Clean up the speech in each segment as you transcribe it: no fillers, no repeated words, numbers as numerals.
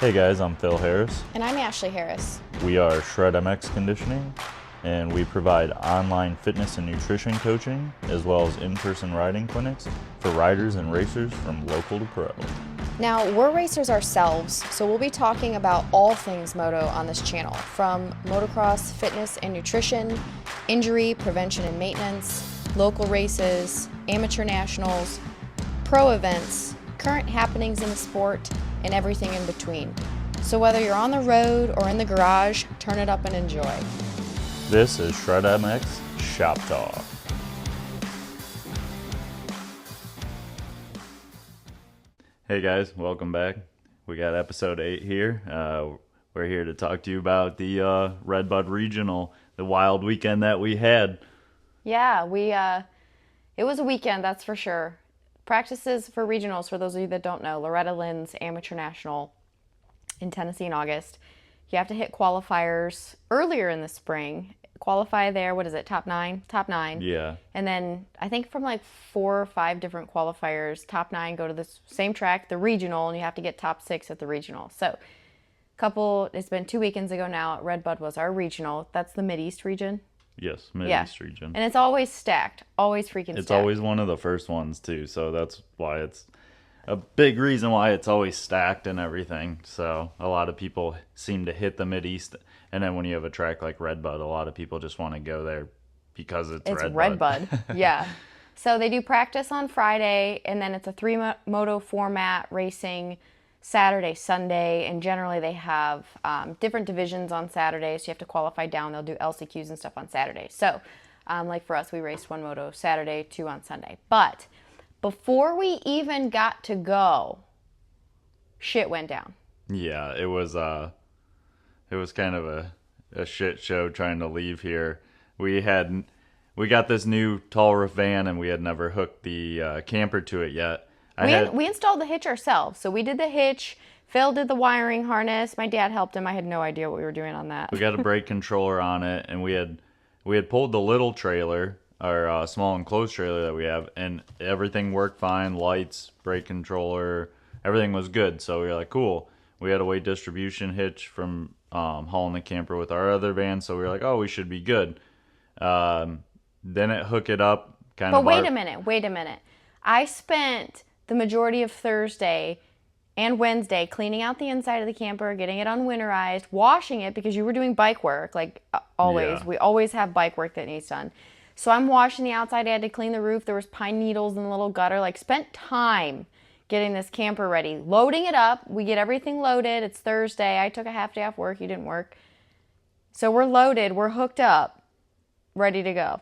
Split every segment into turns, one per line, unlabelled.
Hey guys, I'm Phil Harris.
And I'm Ashlee Harris.
We are Shred MX Conditioning, and we provide online fitness and nutrition coaching, as well as in-person riding clinics for riders and racers from local to pro.
Now, we're racers ourselves, so we'll be talking about all things moto on this channel, from motocross, fitness and nutrition, injury, prevention and maintenance, local races, amateur nationals, pro events, current happenings in the sport, and everything in between. So whether you're on the road or in the garage, turn it up and enjoy.
This is Shred MX Shop Talk. Hey guys, welcome back. We got episode 8 here. We're here to talk to you about the Redbud Regional, the wild weekend that we had.
Yeah, it was a weekend, that's for sure. Practices for regionals, for those of you that don't know, Loretta Lynn's Amateur National in Tennessee in August. You have to hit qualifiers earlier in the spring. Qualify there, what is it, top nine? Top 9.
Yeah.
And then I think from like 4 or 5 different qualifiers, top 9 go to the same track, the regional, and you have to get top 6 at the regional. So it's been 2 weekends ago now, Redbud was our regional. That's the Mid-East region.
Yes, Mid-East region.
And it's always stacked, always freaking stacked.
It's always one of the first ones too, so that's why it's a big reason why it's always stacked and everything. So a lot of people seem to hit the Mid-East, and then when you have a track like Redbud, a lot of people just want to go there because it's
Redbud. Yeah. So they do practice on Friday, and then it's a 3-moto format racing Saturday, Sunday, and generally they have different divisions on Saturday, so you have to qualify down. They'll do LCQs and stuff on Saturday. So like for us, we raced 1 moto Saturday, 2 on Sunday. But before we even got to go, shit went down.
Yeah, it was kind of a shit show trying to leave here. We got this new tall roof van, and we had never hooked the camper to it yet.
We installed the hitch ourselves. So we did the hitch. Phil did the wiring harness. My dad helped him. I had no idea what we were doing on that.
We got a brake controller on it, and we had pulled the little trailer, our small enclosed trailer that we have, and everything worked fine. Lights, brake controller, everything was good. So we were like, cool. We had a weight distribution hitch from hauling the camper with our other van, so we were like, oh, we should be good. Then it hook it up.
But wait a minute. I spent the majority of Thursday and Wednesday cleaning out the inside of the camper, getting it unwinterized, washing it because you were doing bike work, like always.
Yeah.
We always have bike work that needs done. So I'm washing the outside. I had to clean the roof. There was pine needles in the little gutter. Like, spent time getting this camper ready, loading it up. We get everything loaded. It's Thursday. I took a half day off work. You didn't work. So we're loaded. We're hooked up, ready to go.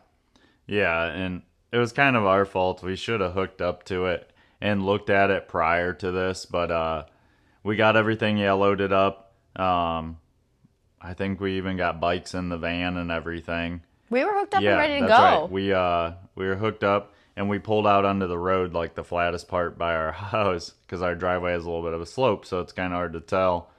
Yeah, and it was kind of our fault. We should have hooked up to it and looked at it prior to this, but we got everything loaded up. I think we even got bikes in the van and everything.
We were hooked up and ready to
that's
go.
Right. We were hooked up, and we pulled out onto the road, like the flattest part by our house, because our driveway has a little bit of a slope, so it's kind of hard to tell.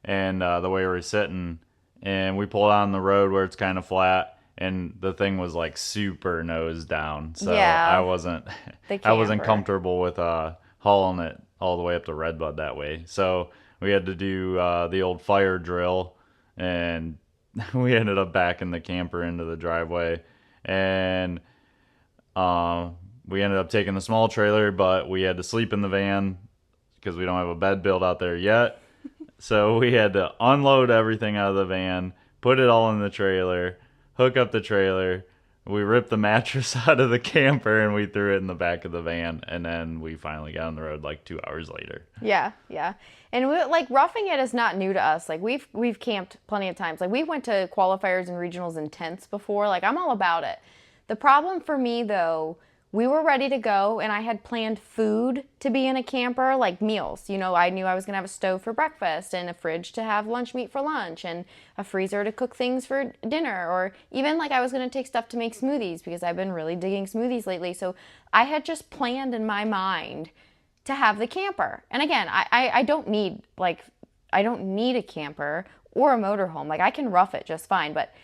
And the way we were sitting, and we pulled out on the road where it's kind of flat, and the thing was like super nose down, so
yeah,
I wasn't comfortable with hauling it all the way up to Redbud that way. So we had to do the old fire drill, and we ended up backing the camper into the driveway, and we ended up taking the small trailer, but we had to sleep in the van because we don't have a bed built out there yet. So we had to unload everything out of the van, put it all in the trailer, hook up the trailer. We ripped the mattress out of the camper, and we threw it in the back of the van, and then we finally got on the road like 2 hours later.
Yeah. And roughing it is not new to us. Like, we've camped plenty of times. Like, we went to qualifiers and regionals in tents before. Like, I'm all about it. The problem for me, though, we were ready to go, and I had planned food to be in a camper, like meals. You know, I knew I was going to have a stove for breakfast and a fridge to have lunch meat for lunch and a freezer to cook things for dinner, or even like I was going to take stuff to make smoothies because I've been really digging smoothies lately. So I had just planned in my mind to have the camper. And again, I don't need a camper or a motorhome. Like, I can rough it just fine, but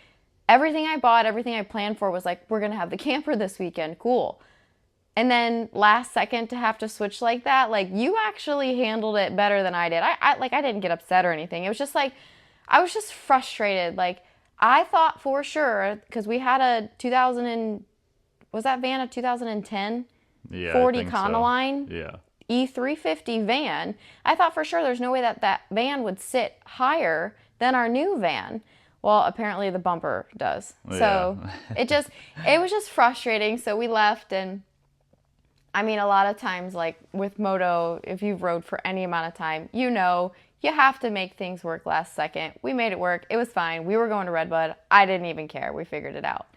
everything I bought, everything I planned for was like, we're going to have the camper this weekend. Cool. And then last second to have to switch like that, like you actually handled it better than I did. I didn't get upset or anything. It was just like I was just frustrated. Like I thought for sure because we had a 2000 and was that van a 2010
Yeah,
40 Econoline
Yeah.
E350 van. I thought for sure there's no way that van would sit higher than our new van. Well, apparently the bumper does. So it was just frustrating. So we left, and I mean, a lot of times, like with moto, if you've rode for any amount of time, you know, you have to make things work last second. We made it work. It was fine. We were going to Redbud. I didn't even care. We figured it out.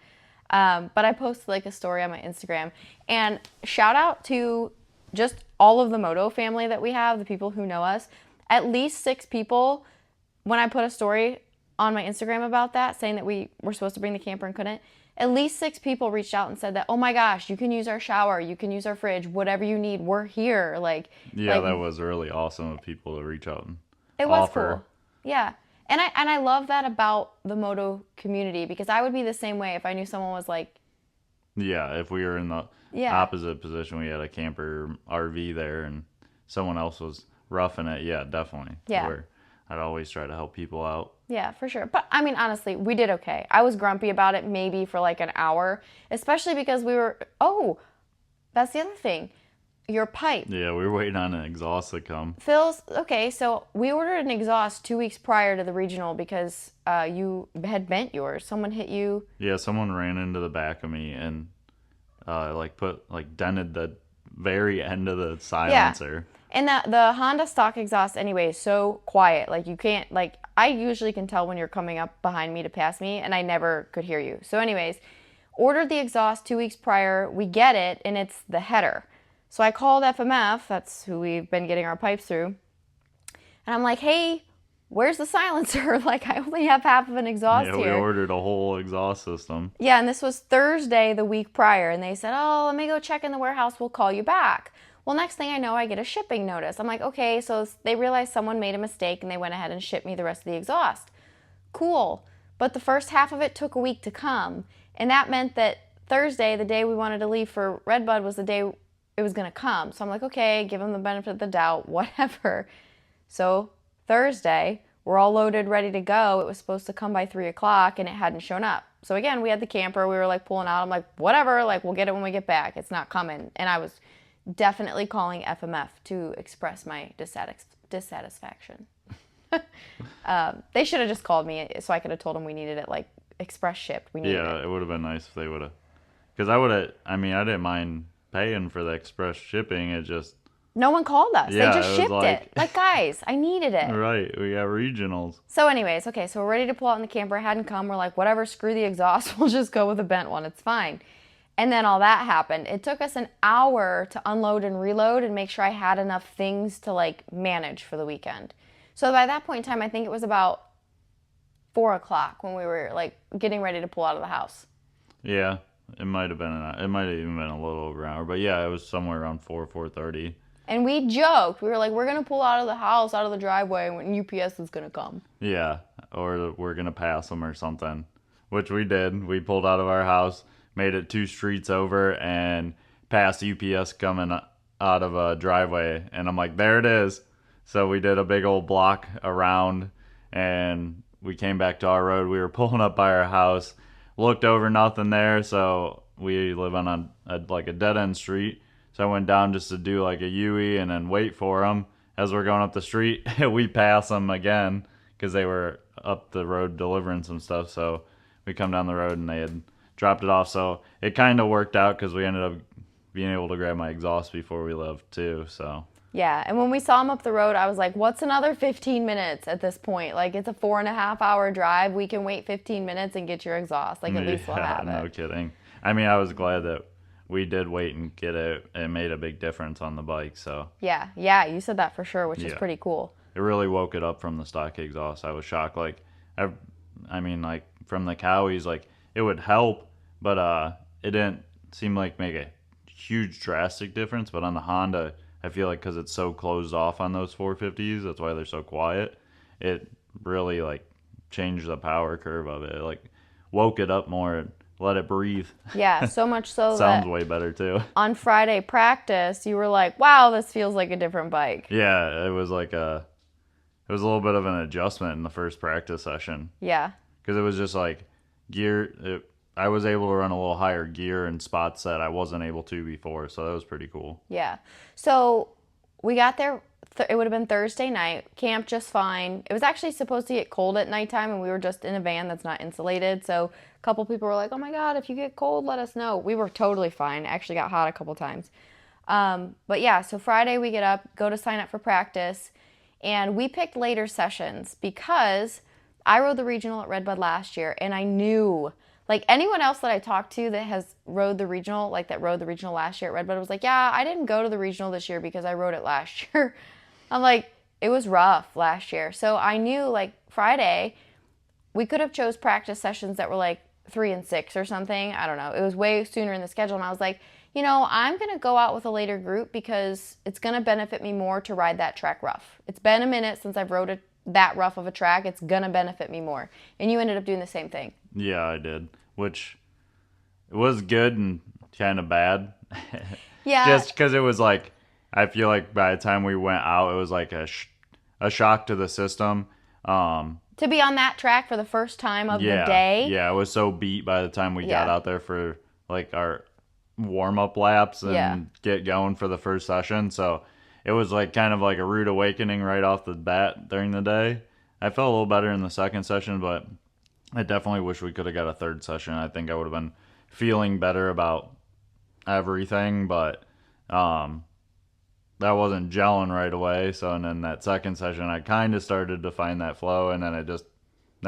But I posted like a story on my Instagram, and shout out to just all of the moto family that we have, the people who know us. At least 6 people, when I put a story on my Instagram about that, saying that we were supposed to bring the camper and couldn't, at least 6 people reached out and said that, oh my gosh, you can use our shower, you can use our fridge, whatever you need, we're here.
Yeah, that was really awesome of people to reach out and
it was cool. Yeah. And I love that about the moto community, because I would be the same way if I knew someone was like...
Yeah, if we were in the opposite position, we had a camper RV there and someone else was roughing it, yeah, definitely.
Yeah.
I'd always try to help people out.
Yeah, for sure. But I mean, honestly, we did okay. I was grumpy about it maybe for like an hour, especially because we were... Oh, that's the other thing. Your pipe.
Yeah, we were waiting on an exhaust to come.
Okay, so we ordered an exhaust 2 weeks prior to the regional because you had bent yours. Someone hit you.
Yeah, someone ran into the back of me and dented the very end of the silencer.
Yeah. And the Honda stock exhaust anyway is so quiet. Like you can't, like, I usually can tell when you're coming up behind me to pass me, and I never could hear you. So anyways, ordered the exhaust 2 weeks prior. We get it, and it's the header. So I called FMF, that's who we've been getting our pipes through, and I'm like, hey, where's the silencer? Like, I only have half of an exhaust here.
Yeah, we ordered a whole exhaust system.
Yeah, and this was Thursday the week prior, and they said, oh, let me go check in the warehouse, we'll call you back. Well, next thing I know, I get a shipping notice. I'm like, okay, so they realized someone made a mistake, and they went ahead and shipped me the rest of the exhaust. Cool. But the first half of it took a week to come, and that meant that Thursday, the day we wanted to leave for Redbud, was the day it was going to come. So I'm like, okay, give them the benefit of the doubt, whatever. So Thursday, we're all loaded, ready to go. It was supposed to come by 3 o'clock, and it hadn't shown up. So again, we had the camper. We were like pulling out. I'm like, whatever, like we'll get it when we get back. It's not coming. And I was definitely calling FMF to express my dissatisfaction. They should have just called me so I could have told them we needed it like express shipped. We needed it.
It would have been nice if they would have. Because I didn't mind paying for the express shipping. It just...
No one called us.
Yeah,
they just shipped it. Like, guys, I needed it.
Right. We got regionals.
So anyways, okay, so we're ready to pull out in the camper. It hadn't come. We're like, whatever, screw the exhaust. We'll just go with a bent one. It's fine. And then all that happened. It took us an hour to unload and reload and make sure I had enough things to, like, manage for the weekend. So by that point in time, I think it was about 4 o'clock when we were, like, getting ready to pull out of the house.
Yeah. It might have even been a little over an hour. But yeah, it was somewhere around 4:30.
And we joked. We were like, we're going to pull out of the house, out of the driveway, when UPS is going to come.
Yeah, or we're going to pass them or something, which we did. We pulled out of our house, made it 2 streets over, and passed UPS coming out of a driveway. And I'm like, there it is. So we did a big old block around, and we came back to our road. We were pulling up by our house, looked over, nothing there. So we live on a dead-end street. So I went down just to do like a U-E and then wait for them. As we're going up the street, we pass them again because they were up the road delivering some stuff. So we come down the road and they had dropped it off. So it kind of worked out because we ended up being able to grab my exhaust before we left too. So
yeah, and when we saw them up the road, I was like, what's another 15 minutes at this point? Like, it's a 4.5-hour drive. We can wait 15 minutes and get your exhaust. Like, at least we'll have it.
No kidding. I mean, I was glad that we did wait and get it. It made a big difference on the bike, so.
Yeah, you said that for sure, which is pretty cool.
It really woke it up from the stock exhaust. I was shocked. Like, I mean, like, from the Cowies, like, it would help, but it didn't seem like make a huge drastic difference. But on the Honda, I feel like because it's so closed off on those 450s, that's why they're so quiet, it really, like, changed the power curve of it. It, like, woke it up more let it breathe.
Yeah, so much so
Sounds
that
way better too.
on Friday practice, you were like, wow, this feels like a different bike.
Yeah, it was a little bit of an adjustment in the first practice session.
Yeah.
Because it was just like I was able to run a little higher gear in spots that I wasn't able to before, so that was pretty cool.
Yeah. So we got there, it would have been Thursday night, camped just fine. It was actually supposed to get cold at nighttime, and we were just in a van that's not insulated, so a couple people were like, oh my God, if you get cold, let us know. We were totally fine. It actually got hot a couple times. But yeah, so Friday we get up, go to sign up for practice, and we picked later sessions because I rode the regional at Redbud last year, and I knew, like anyone else that I talked to that has rode the regional, like that rode the regional last year at Redbud was like, yeah, I didn't go to the regional this year because I rode it last year. I'm like, it was rough last year. So I knew like Friday, we could have chose practice sessions that were like 3 and 6 or something. I don't know. It was way sooner in the schedule. And I was like, I'm going to go out with a later group because it's going to benefit me more to ride that track rough. It's been a minute since I've rode that rough of a track. It's going to benefit me more. And you ended up doing the same thing.
Yeah, I did, which was good and kind of bad.
Yeah.
Just because it was like, I feel like by the time we went out, it was like a shock to the system.
To be on that track for the first time of the day.
Yeah, I was so beat by the time we got out there for like our warm-up laps and get going for the first session. So it was like kind of like a rude awakening right off the bat during the day. I felt a little better in the second session, but I definitely wish we could have got a third session. I think I would have been feeling better about everything, but that wasn't gelling right away. So, and then that second session, I kind of started to find that flow, and then I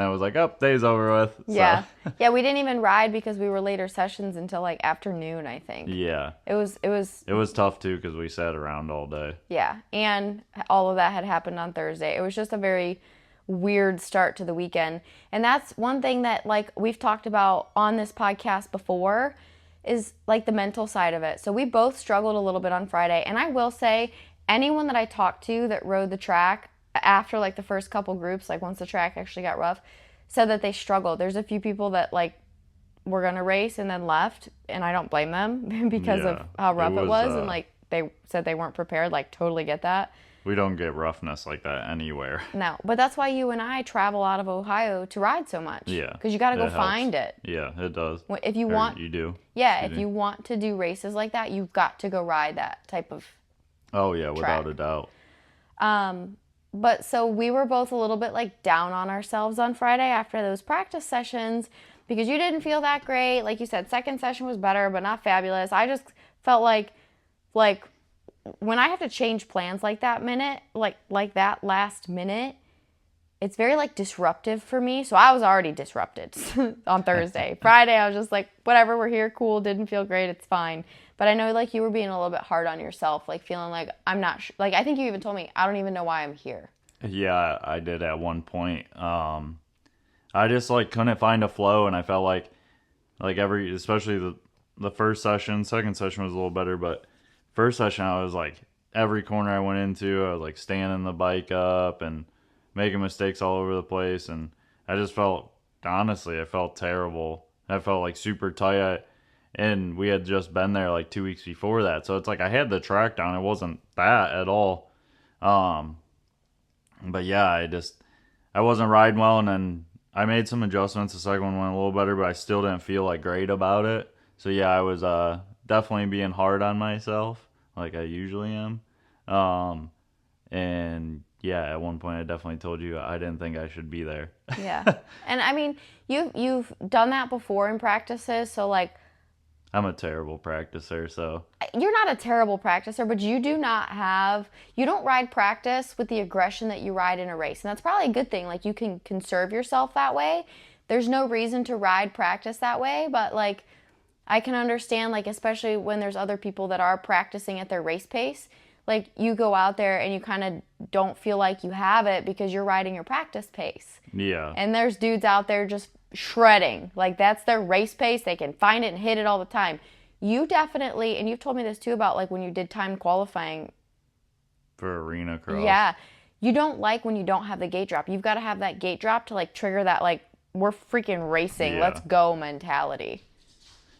was like, oh, day's over with.
Yeah.
So.
Yeah, we didn't even ride because we were later sessions until like afternoon, I think.
Yeah.
It was
tough too because we sat around all day.
Yeah, and all of that had happened on Thursday. It was just a very weird start to the weekend. And that's one thing that like we've talked about on this podcast before is like the mental side of it. So we both struggled a little bit on Friday, and I will say anyone that I talked to that rode the track after like the first couple groups, like once the track actually got rough, said that they struggled. There's a few people that like were gonna race and then left, and I don't blame them because of how rough it was and like they said they weren't prepared. Like totally get that.
We don't get roughness like that anywhere.
No, but that's why you and I travel out of Ohio to ride so much.
Yeah,
because you got to go find it.
Yeah, it does.
If you want,
you do.
Yeah, if you want to do races like that, you've got to go ride that type of.
Oh yeah,
track.
without a doubt.
But so we were both a little bit like down on ourselves on Friday after those practice sessions because you didn't feel that great. Like you said, second session was better, but not fabulous. I just felt like when I have to change plans like that that last minute, it's very like disruptive for me. So I was already disrupted on Thursday. Friday, I was just like, whatever, we're here, cool, didn't feel great, it's fine. But I know like you were being a little bit hard on yourself, like feeling like I'm not like I think you even told me I don't even know why I'm here.
Yeah, I did at one point. I just like couldn't find a flow, and I felt like especially the first session, second session was a little better, but first session I was like every corner I went into, I was like standing the bike up and making mistakes all over the place, and I just felt honestly I felt terrible. I felt like super tight. And we had just been there like 2 weeks before that. So it's like I had the track down. It wasn't that at all. But yeah, I wasn't riding well. And then I made some adjustments. The second one went a little better, but I still didn't feel like great about it. So yeah, I was definitely being hard on myself like I usually am. And yeah, at one point I definitely told you I didn't think I should be there.
Yeah. And I mean, you've done that before in practices. So like,
I'm a terrible practicer, so.
You're not a terrible practicer, but you don't ride practice with the aggression that you ride in a race. And that's probably a good thing. Like, you can conserve yourself that way. There's no reason to ride practice that way, but like, I can understand, like, especially when there's other people that are practicing at their race pace. Like, you go out there and you kind of don't feel like you have it because you're riding your practice pace.
Yeah.
And there's dudes out there just shredding. Like, that's their race pace. They can find it and hit it all the time. You definitely, and you've told me this too about like when you did time qualifying
for arena cross.
Yeah. You don't like when you don't have the gate drop. You've got to have that gate drop to like trigger that like we're freaking racing, let's go mentality.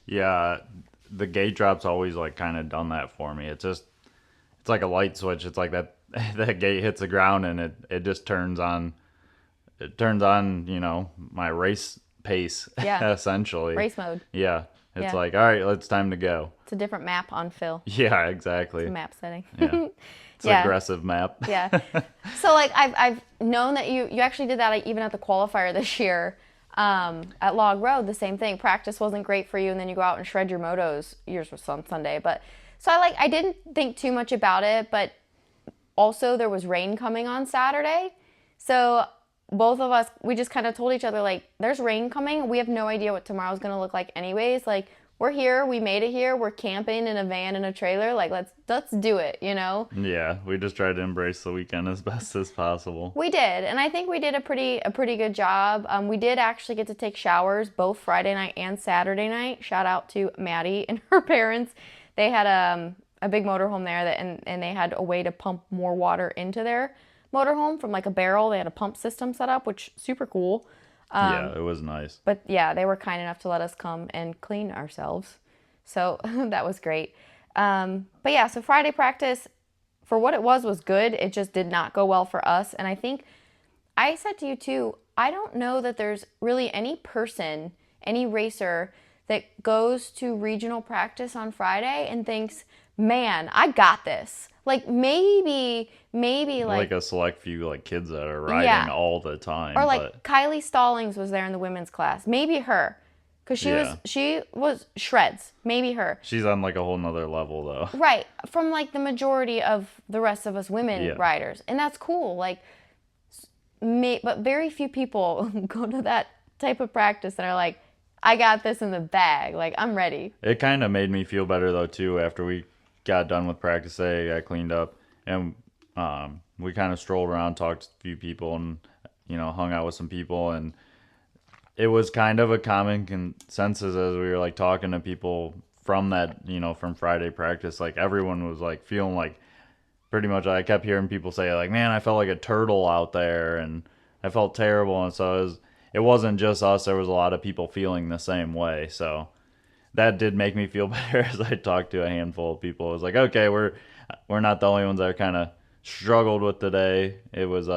Yeah, the gate drop's always like kind of done that for me. It's like a light switch. It's like that that gate hits the ground and it just turns on. It turns on, my race pace
Yeah.
essentially.
Race mode.
Yeah, it's
Yeah.
like, all right, it's time to go.
It's a different map on Phil.
Yeah, exactly.
It's a map setting.
Yeah, it's
Yeah.
aggressive map.
Yeah. So like I've known that you actually did that like, even at the qualifier this year at Log Road. The same thing. Practice wasn't great for you, and then you go out and shred your motos. Yours was on Sunday, but so I didn't think too much about it, but also there was rain coming on Saturday, so both of us, we just kind of told each other like, there's rain coming. We have no idea what tomorrow's gonna look like anyways. Like, we're here, we made it here, we're camping in a van and a trailer. Like, let's do it,
Yeah, we just tried to embrace the weekend as best as possible.
We did, and I think we did a pretty good job. We did actually get to take showers both Friday night and Saturday night. Shout out to Maddie and her parents. They had a big motorhome there and they had a way to pump more water into their motorhome from like a barrel. They had a pump system set up, which super cool.
Yeah, it was nice.
But yeah, they were kind enough to let us come and clean ourselves. So that was great. But yeah, so Friday practice, for what it was good. It just did not go well for us. And I think I said to you too, I don't know that there's really any person, any racer that goes to regional practice on Friday and thinks, man, I got this. Like maybe
like a select few like kids that are riding all the time.
Or like Kylie Stallings was there in the women's class. Maybe her. Because she was shreds. Maybe her.
She's on like a whole nother level though.
Right. From like the majority of the rest of us women riders. And that's cool. Like, but very few people go to that type of practice and are like, I got this in the bag. Like, I'm ready.
It kind of made me feel better though too after we got done with practice day, got cleaned up, and we kind of strolled around, talked to a few people, and hung out with some people, and it was kind of a common consensus as we were like talking to people from that, from Friday practice. Like everyone was like feeling like pretty much. I kept hearing people say like, "Man, I felt like a turtle out there," and I felt terrible, and so it wasn't just us. There was a lot of people feeling the same way, so. That did make me feel better as I talked to a handful of people. It was like, okay, we're not the only ones that kind of struggled with today. It was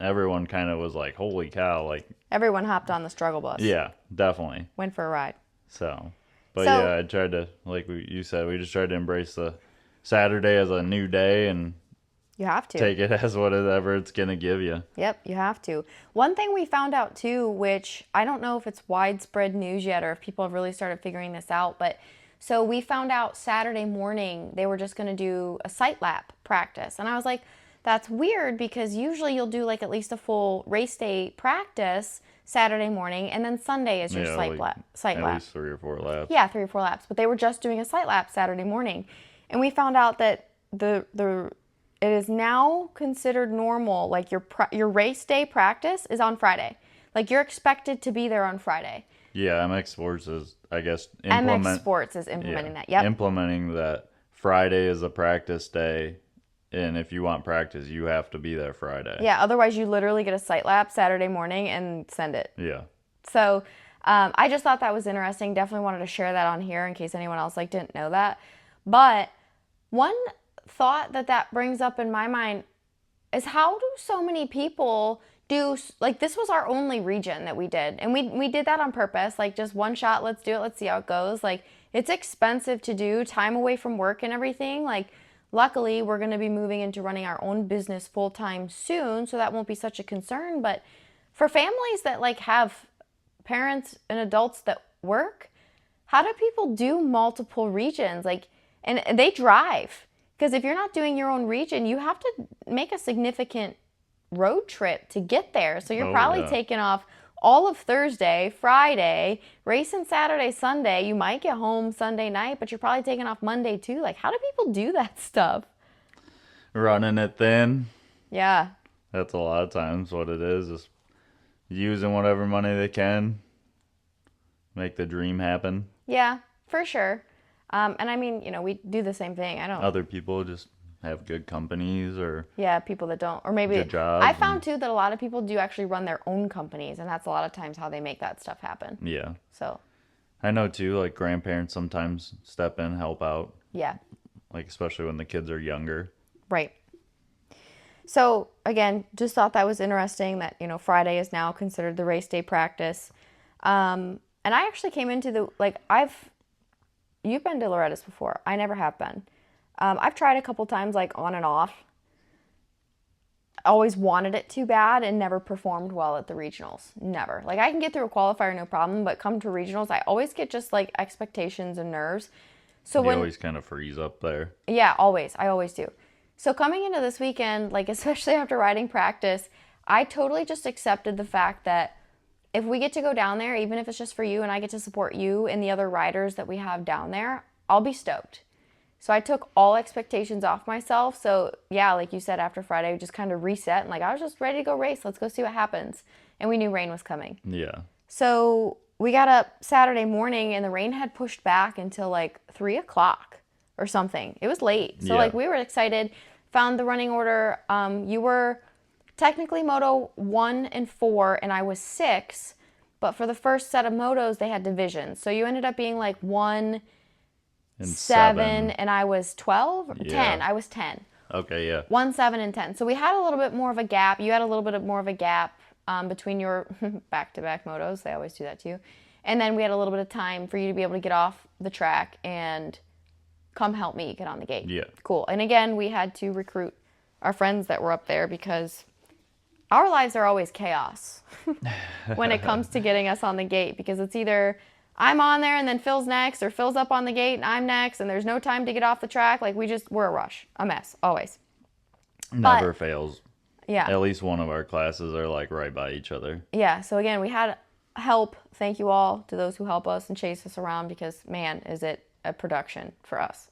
everyone kind of was like, holy cow, like
everyone hopped on the struggle bus.
Yeah, definitely.
Went for a ride.
So yeah, I tried to, like you said, we just tried to embrace the Saturday as a new day and
you have to
take it as whatever it's gonna give you.
Yep, you have to. One thing we found out too, which I don't know if it's widespread news yet or if people have really started figuring this out, but so we found out Saturday morning they were just going to do a sight lap practice. And I was like, that's weird because usually you'll do like at least a full race day practice Saturday morning and then Sunday is your sight lap.
At least 3 or 4 laps.
Yeah, 3 or 4 laps. But they were just doing a sight lap Saturday morning. And we found out that it is now considered normal. Like your race day practice is on Friday. Like you're expected to be there on Friday.
Yeah, MX Sports is, I guess,
MX Sports is implementing that. Yep.
Implementing that Friday is a practice day, and if you want practice, you have to be there Friday.
Yeah, otherwise you literally get a sight lap Saturday morning and send it.
Yeah.
So I just thought that was interesting. Definitely wanted to share that on here in case anyone else didn't know that. But one thought that brings up in my mind is how do so many people do, like this was our only region that we did. And we did that on purpose, like just one shot, let's do it, let's see how it goes. Like it's expensive to do, time away from work and everything. Like luckily we're going to be moving into running our own business full time soon, so that won't be such a concern. But for families that like have parents and adults that work, how do people do multiple regions? Like, and they drive. Because if you're not doing your own region, you have to make a significant road trip to get there. So you're probably taking off all of Thursday, Friday, racing Saturday, Sunday. You might get home Sunday night, but you're probably taking off Monday too. Like, how do people do that stuff?
Running it thin.
Yeah.
That's a lot of times what it is. Just using whatever money they can. Make the dream happen.
Yeah, for sure. And I mean, we do the same thing.
Other people just have good companies or
people that don't, or maybe
good jobs.
I found too that a lot of people do actually run their own companies, and that's a lot of times how they make that stuff happen.
Yeah.
So
I know too, like grandparents sometimes step in, help out,
Yeah,
like especially when the kids are younger.
right. So again, just thought that was interesting that, Friday is now considered the race day practice. And I actually came into you've been to Loretta's before. I never have been. I've tried a couple times, like on and off. Always wanted it too bad and never performed well at the regionals. Never. Like I can get through a qualifier no problem, but come to regionals, I always get just like expectations and nerves. So
You always kind of freeze up there.
Yeah, always. I always do. So coming into this weekend, like especially after riding practice, I totally just accepted the fact that if we get to go down there, even if it's just for you and I get to support you and the other riders that we have down there, I'll be stoked. So I took all expectations off myself. So yeah, like you said, after Friday, we just kind of reset and like I was just ready to go race. Let's go see what happens. And we knew rain was coming.
Yeah.
So we got up Saturday morning and the rain had pushed back until like 3 o'clock or something. It was late. So like we were excited, found the running order. You were technically moto 1 and 4 and I was 6, but for the first set of motos they had divisions. So you ended up being like 1 and 7 and I was 12 or 10. I was 10.
Okay, yeah.
1, 7 and 10. So we had a little bit more of a gap. You had a little bit more of a gap between your back-to-back motos. They always do that to you. And then we had a little bit of time for you to be able to get off the track and come help me get on the gate.
Yeah.
Cool. And again, we had to recruit our friends that were up there because our lives are always chaos when it comes to getting us on the gate, because it's either I'm on there and then Phil's next, or Phil's up on the gate and I'm next, and there's no time to get off the track. Like we're a rush, a mess, always.
Never fails.
Yeah.
At least one of our classes are like right by each other.
Yeah. So again, we had help. Thank you all to those who help us and chase us around, because man, is it a production for us.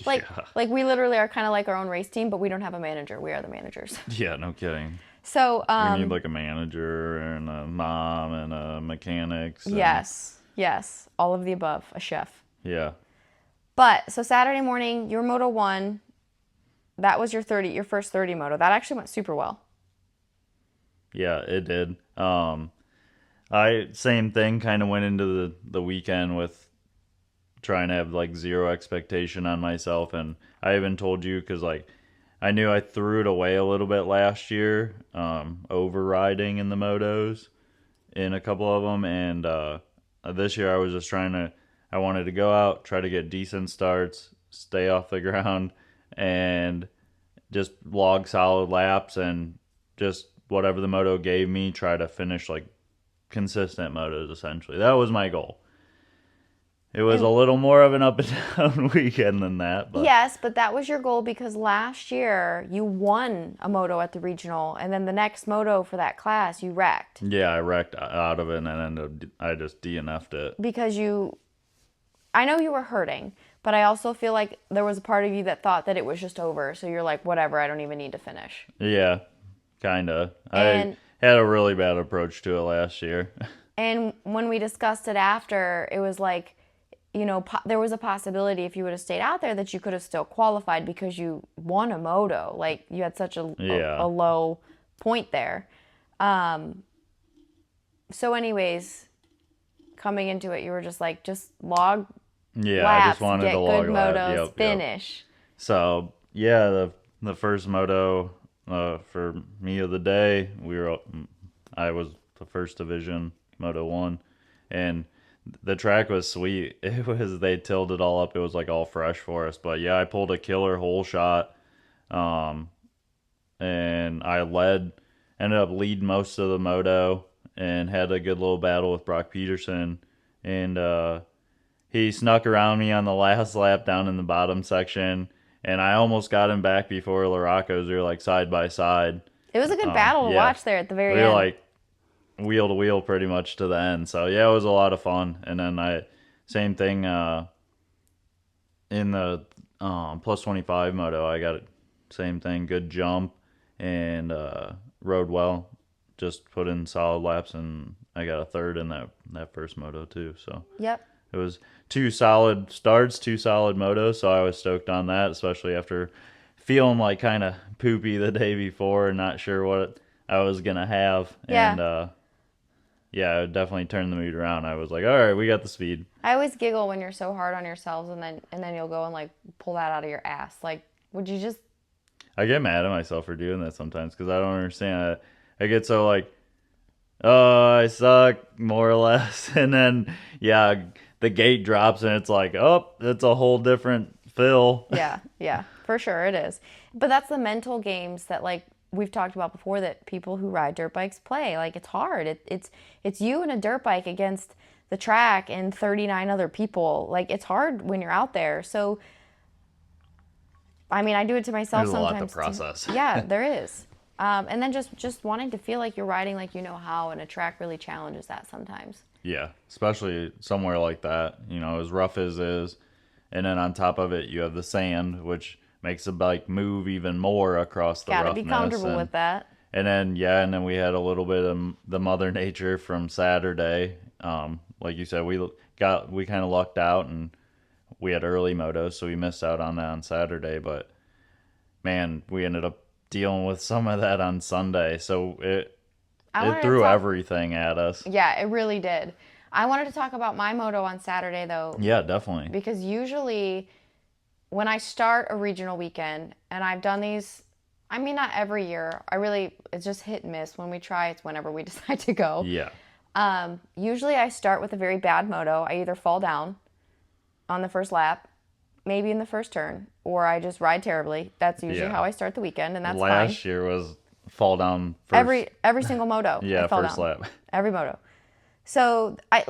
Like we literally are kind of like our own race team, but we don't have a manager. We are the managers.
Yeah, no kidding.
So
we need like a manager and a mom and a mechanics. And...
Yes, all of the above. A chef.
Yeah.
But so Saturday morning, your Moto 1, that was your first 30 moto. That actually went super well.
Yeah, it did. Same thing, kind of went into the weekend with trying to have like zero expectation on myself, and I even told you, because like I knew I threw it away a little bit last year, overriding in the motos in a couple of them, and this year I was just I wanted to go out, try to get decent starts, stay off the ground, and just log solid laps, and just whatever the moto gave me, try to finish like consistent motos, essentially. That was my goal. It was a little more of an up and down weekend than that. But.
Yes, but that was your goal because last year you won a moto at the regional, and then the next moto for that class you wrecked.
Yeah, I wrecked out of it, and I just DNF'd it.
Because I know you were hurting, but I also feel like there was a part of you that thought that it was just over. So you're like, whatever, I don't even need to finish.
Yeah, kind of. I had a really bad approach to it last year.
And when we discussed it after, it was like, there was a possibility if you would have stayed out there that you could have still qualified because you won a moto. Like, you had such a low point there. So anyways, coming into it, you were just like, just log laps,
I just wanted to log
good motos, finish.
Yep. So, yeah, the first moto for me of the day, I was the first division, Moto 1, and the track was sweet. They tilled it all up. It was like all fresh for us. But yeah, I pulled a killer hole shot. And I ended up leading most of the moto and had a good little battle with Brock Peterson. And he snuck around me on the last lap down in the bottom section. And I almost got him back before Larocco's. We were like side by side.
It was a good battle to watch there at the very end.
We were like wheel to wheel pretty much to the end. So yeah, it was a lot of fun. And then same thing in the plus 25 moto, I got same thing, good jump, and rode well. Just put in solid laps, and I got a third in that first moto too. So
yep,
it was 2 solid starts, 2 solid motos. So I was stoked on that, especially after feeling like kind of poopy the day before and not sure what I was gonna have.
Yeah.
And yeah, it definitely turned the mood around. I was like, all right, we got the speed.
I always giggle when you're so hard on yourselves, and then you'll go and like pull that out of your ass. Like, would you just?
I get mad at myself for doing that sometimes because I don't understand. I get so like, oh, I suck, more or less. And then, yeah, the gate drops and it's like, oh, it's a whole different feel.
Yeah, for sure it is. But that's the mental games that like we've talked about before that people who ride dirt bikes play. Like it's hard. It's you and a dirt bike against the track and 39 other people. Like it's hard when you're out there. So I mean, I do it to myself
There's
sometimes.
A lot to process.
Yeah, there is. And then just wanting to feel like you're riding like you know how, and a track really challenges that sometimes.
Yeah, especially somewhere like that, as rough as is. And then on top of it, you have the sand, which makes the bike move even more across the
Gotta
roughness.
be comfortable with that.
And then we had a little bit of the Mother Nature from Saturday. Like you said, we kind of lucked out, and we had early motos, so we missed out on that on Saturday. But man, we ended up dealing with some of that on Sunday, so it threw everything at us.
Yeah, it really did. I wanted to talk about my moto on Saturday, though.
Yeah, definitely.
Because usually when I start a regional weekend, and I've done these, I mean, not every year. It's just hit and miss. When we try, it's whenever we decide to go.
Yeah.
Usually I start with a very bad moto. I either fall down on the first lap, maybe in the first turn, or I just ride terribly. That's usually how I start the weekend, and that's fine.
Last year was fall down first.
Every single moto.
Yeah,
I fell
first
down.
lap.
Every moto. So, I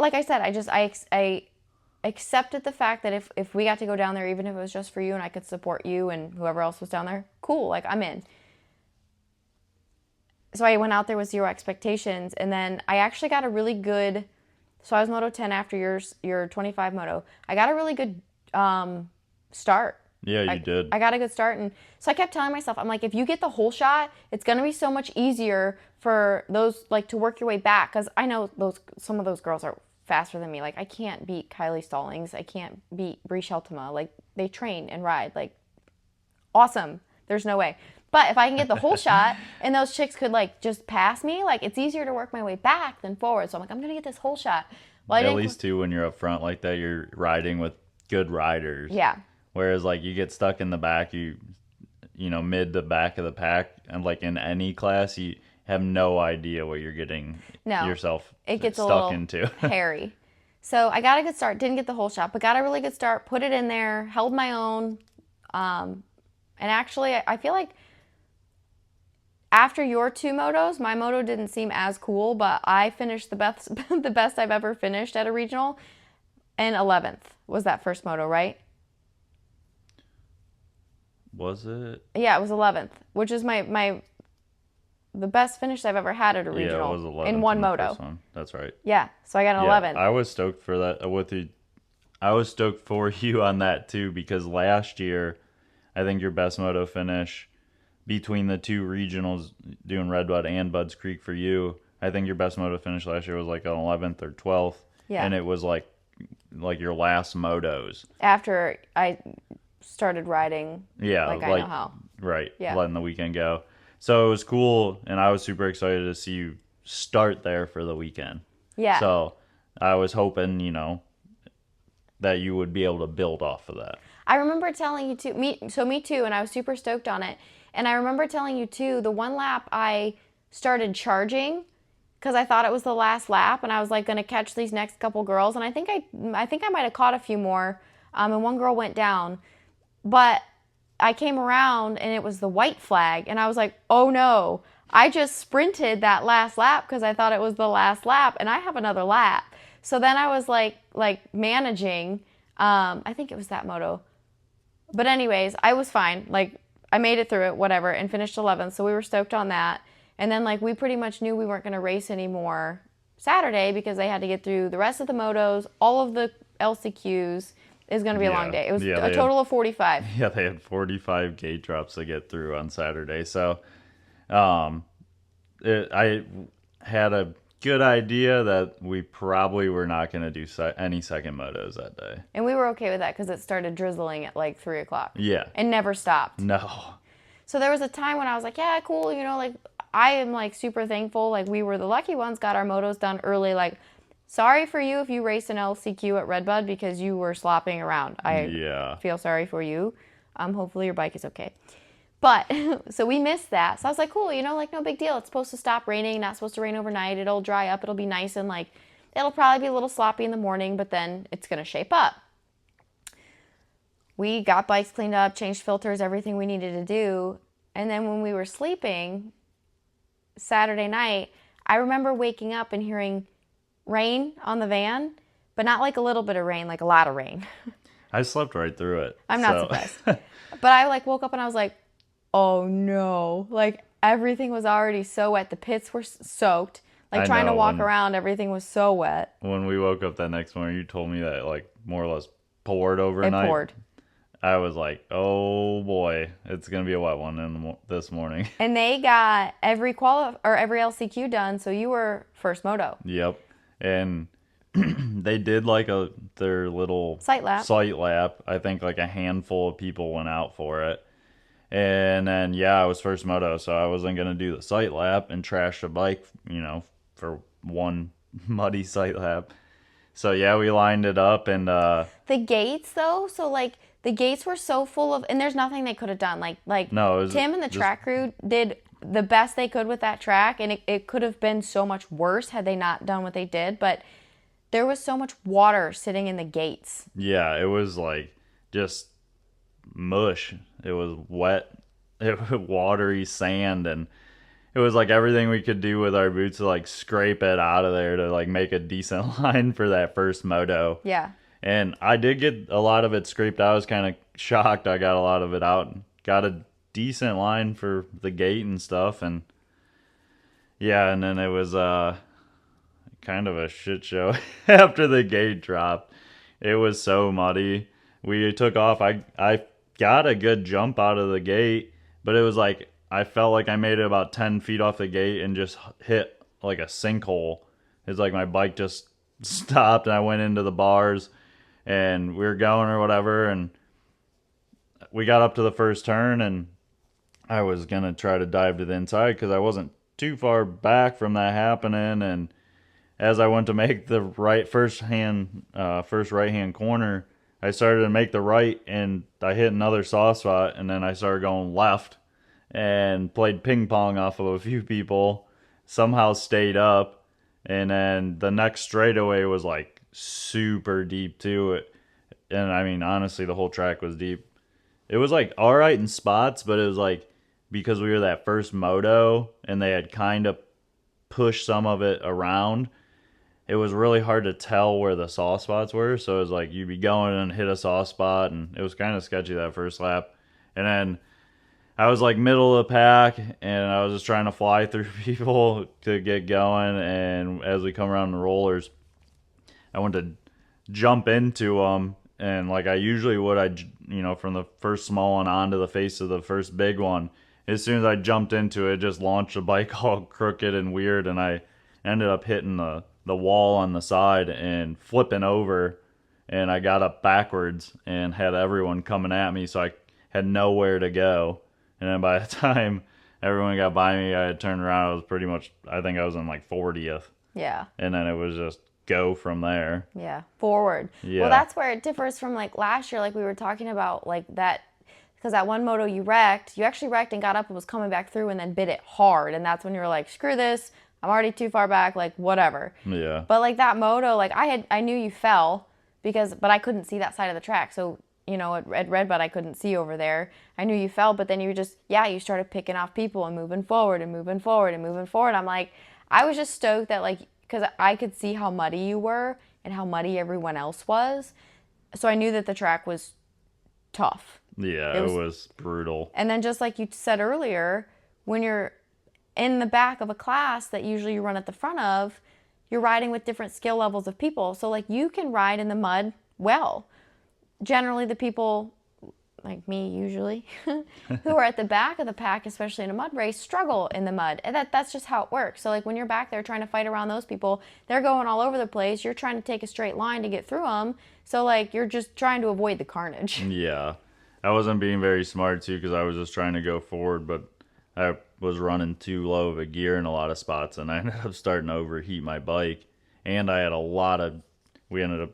accepted the fact that if we got to go down there, even if it was just for you and I could support you and whoever else was down there, cool, like I'm in. So I went out there with zero expectations, and then I actually got a really good, so I was Moto 10 after your 25 moto. I got a really good start.
Yeah, you did.
I got a good start, and so I kept telling myself, I'm like, if you get the whole shot, it's gonna be so much easier for those like to work your way back, because I know some of those girls are faster than me. Like I can't beat Kylie Stallings, I can't beat Bree Sheltema. Like they train and ride like awesome. There's no way. But if I can get the whole shot, and those chicks could like just pass me, like it's easier to work my way back than forward. So I'm like, I'm gonna get this whole shot.
Well, at least too, when you're up front like that, you're riding with good riders.
Yeah.
Whereas like you get stuck in the back, mid to back of the pack, and like in any class, you have no idea what you're getting yourself
it gets
stuck
a little
into.
hairy. So I got a good start, didn't get the whole shot, but got a really good start, put it in there, held my own. And actually, I feel like after your two motos, my moto didn't seem as cool, but I finished the best the best I've ever finished at a regional, and 11th was that first moto, right?
Was it?
Yeah, it was 11th, which is the best finish I've ever had at a regional.
Yeah, it was 11th
in one moto.
That's right.
Yeah, so I got an 11th.
I was stoked for that with you. I was stoked for you on that too, because last year, I think your best moto finish between the two regionals, doing Redbud and Budds Creek for you, I think your best moto finish last year was like an 11th or 12th.
Yeah.
And it was like your last motos.
After I started riding, I know how.
Right,
yeah.
Letting the weekend go. So it was cool, and I was super excited to see you start there for the weekend.
Yeah.
So I was hoping, that you would be able to build off of that.
I remember telling you too, me too, and I was super stoked on it. And I remember telling you too, the one lap I started charging because I thought it was the last lap, and I was like going to catch these next couple girls, and I think I might have caught a few more, and one girl went down, but I came around and it was the white flag, and I was like, oh no, I just sprinted that last lap because I thought it was the last lap, and I have another lap. So then I was like managing, I think it was that moto. But anyways, I was fine. Like I made it through it, whatever, and finished 11th. So we were stoked on that. And then like we pretty much knew we weren't going to race anymore Saturday because they had to get through the rest of the motos, all of the LCQs. Is going to be a long day. It was a total of 45.
Yeah, they had 45 gate drops to get through on Saturday. So I had a good idea that we probably were not going to do any second motos that day.
And we were okay with that because it started drizzling at like 3 o'clock.
Yeah.
And never stopped.
No.
So there was a time when I was like, yeah, cool, like I am like super thankful. Like we were the lucky ones, got our motos done early. Like, sorry for you if you raced an LCQ at Redbud because you were slopping around. I feel sorry for you. Hopefully your bike is okay. But so we missed that. So I was like, cool, like no big deal. It's supposed to stop raining, not supposed to rain overnight. It'll dry up. It'll be nice and like it'll probably be a little sloppy in the morning, but then it's gonna shape up. We got bikes cleaned up, changed filters, everything we needed to do. And then when we were sleeping Saturday night, I remember waking up and hearing rain on the van, but not like a little bit of rain, like a lot of rain.
I slept right through it.
I'm not surprised. But I like woke up and I was like, oh no. Like everything was already so wet. The pits were soaked. Like trying to walk around, everything was so wet.
When we woke up that next morning, you told me that like more or less poured overnight.
It poured.
I was like, oh boy, it's going to be a wet one this morning.
And they got every LCQ done, so you were first moto.
Yep. And they did like their little
site lap.
I think like a handful of people went out for it. And then, I was first moto, so I wasn't going to do the site lap and trash the bike, for one muddy site lap. So, we lined it up and...
the gates, though, so like... The gates were so full of, and there's nothing they could have done. No, Tim and the track crew did the best they could with that track, and it could have been so much worse had they not done what they did. But there was so much water sitting in the gates.
Yeah, it was like just mush. It was wet, watery sand, and it was like everything we could do with our boots to like scrape it out of there to like make a decent line for that first moto.
Yeah.
And I did get a lot of it scraped out. I was kind of shocked I got a lot of it out. Got a decent line for the gate and stuff. And and then it was kind of a shit show after the gate dropped. It was so muddy. We took off. I got a good jump out of the gate, but it was like I felt like I made it about 10 feet off the gate and just hit like a sinkhole. It's like my bike just stopped and I went into the bars. And we were going or whatever, and we got up to the first turn, and I was going to try to dive to the inside because I wasn't too far back from that happening. And as I went to make the first right-hand corner, I started to make the right, and I hit another soft spot, and then I started going left and played ping pong off of a few people, somehow stayed up, and then the next straightaway was like super deep to it. And I mean, honestly, the whole track was deep. It was like all right in spots, but it was like because we were that first moto and they had kind of pushed some of it around, it was really hard to tell where the soft spots were. So it was like you'd be going and hit a soft spot, and it was kind of sketchy that first lap. And then I was like middle of the pack, and I was just trying to fly through people to get going. And as we come around the rollers, I went to jump into them, and like I usually would, from the first small one onto the face of the first big one. As soon as I jumped into it, just launched the bike all crooked and weird, and I ended up hitting the wall on the side and flipping over, and I got up backwards and had everyone coming at me, so I had nowhere to go. And then by the time everyone got by me, I had turned around. I was pretty much, I think I was in like 40th.
Yeah.
And then it was just go from there.
Yeah, forward. Yeah. Well, that's where it differs from like last year, like we were talking about, like that, because that one moto you actually wrecked and got up and was coming back through and then bit it hard, and that's when you were like, screw this, I'm already too far back, like whatever.
Yeah.
But like that moto, like I knew you fell but I couldn't see that side of the track, so at Redbud I couldn't see over there. I knew you fell, but then you you started picking off people and moving forward and moving forward and moving forward. I'm like, I was just stoked that like, because I could see how muddy you were and how muddy everyone else was. So I knew that the track was tough.
Yeah, it was brutal.
And then just like you said earlier, when you're in the back of a class that usually you run at the front of, you're riding with different skill levels of people. So like you can ride in the mud well. Generally the people like me usually, who are at the back of the pack, especially in a mud race, struggle in the mud. And that's just how it works. So like when you're back there trying to fight around those people, they're going all over the place. You're trying to take a straight line to get through them. So like you're just trying to avoid the carnage.
Yeah. I wasn't being very smart too because I was just trying to go forward, but I was running too low of a gear in a lot of spots, and I ended up starting to overheat my bike. And I had we ended up,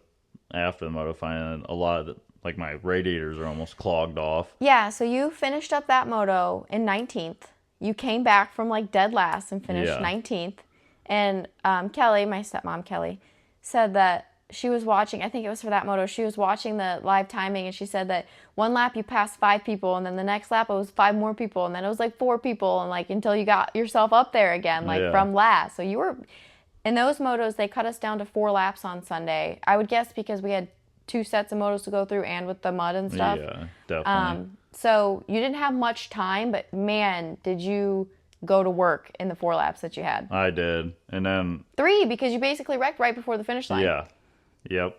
after the moto, finding a lot of like my radiators are almost clogged off.
Yeah, so you finished up that moto in 19th. You came back from like dead last and finished 19th. And Kelly, my stepmom Kelly, said that she was watching, I think it was for that moto, she was watching the live timing, and she said that one lap you passed 5 people, and then the next lap it was 5 more people, and then it was like 4 people, and like until you got yourself up there again, like from last. So you were, in those motos, they cut us down to 4 laps on Sunday. I would guess because we had 2 sets of motos to go through and with the mud and stuff.
Yeah, definitely.
So you didn't have much time, but man, did you go to work in the 4 laps that you had.
I did. And then
3, because you basically wrecked right before the finish line.
Yeah. Yep.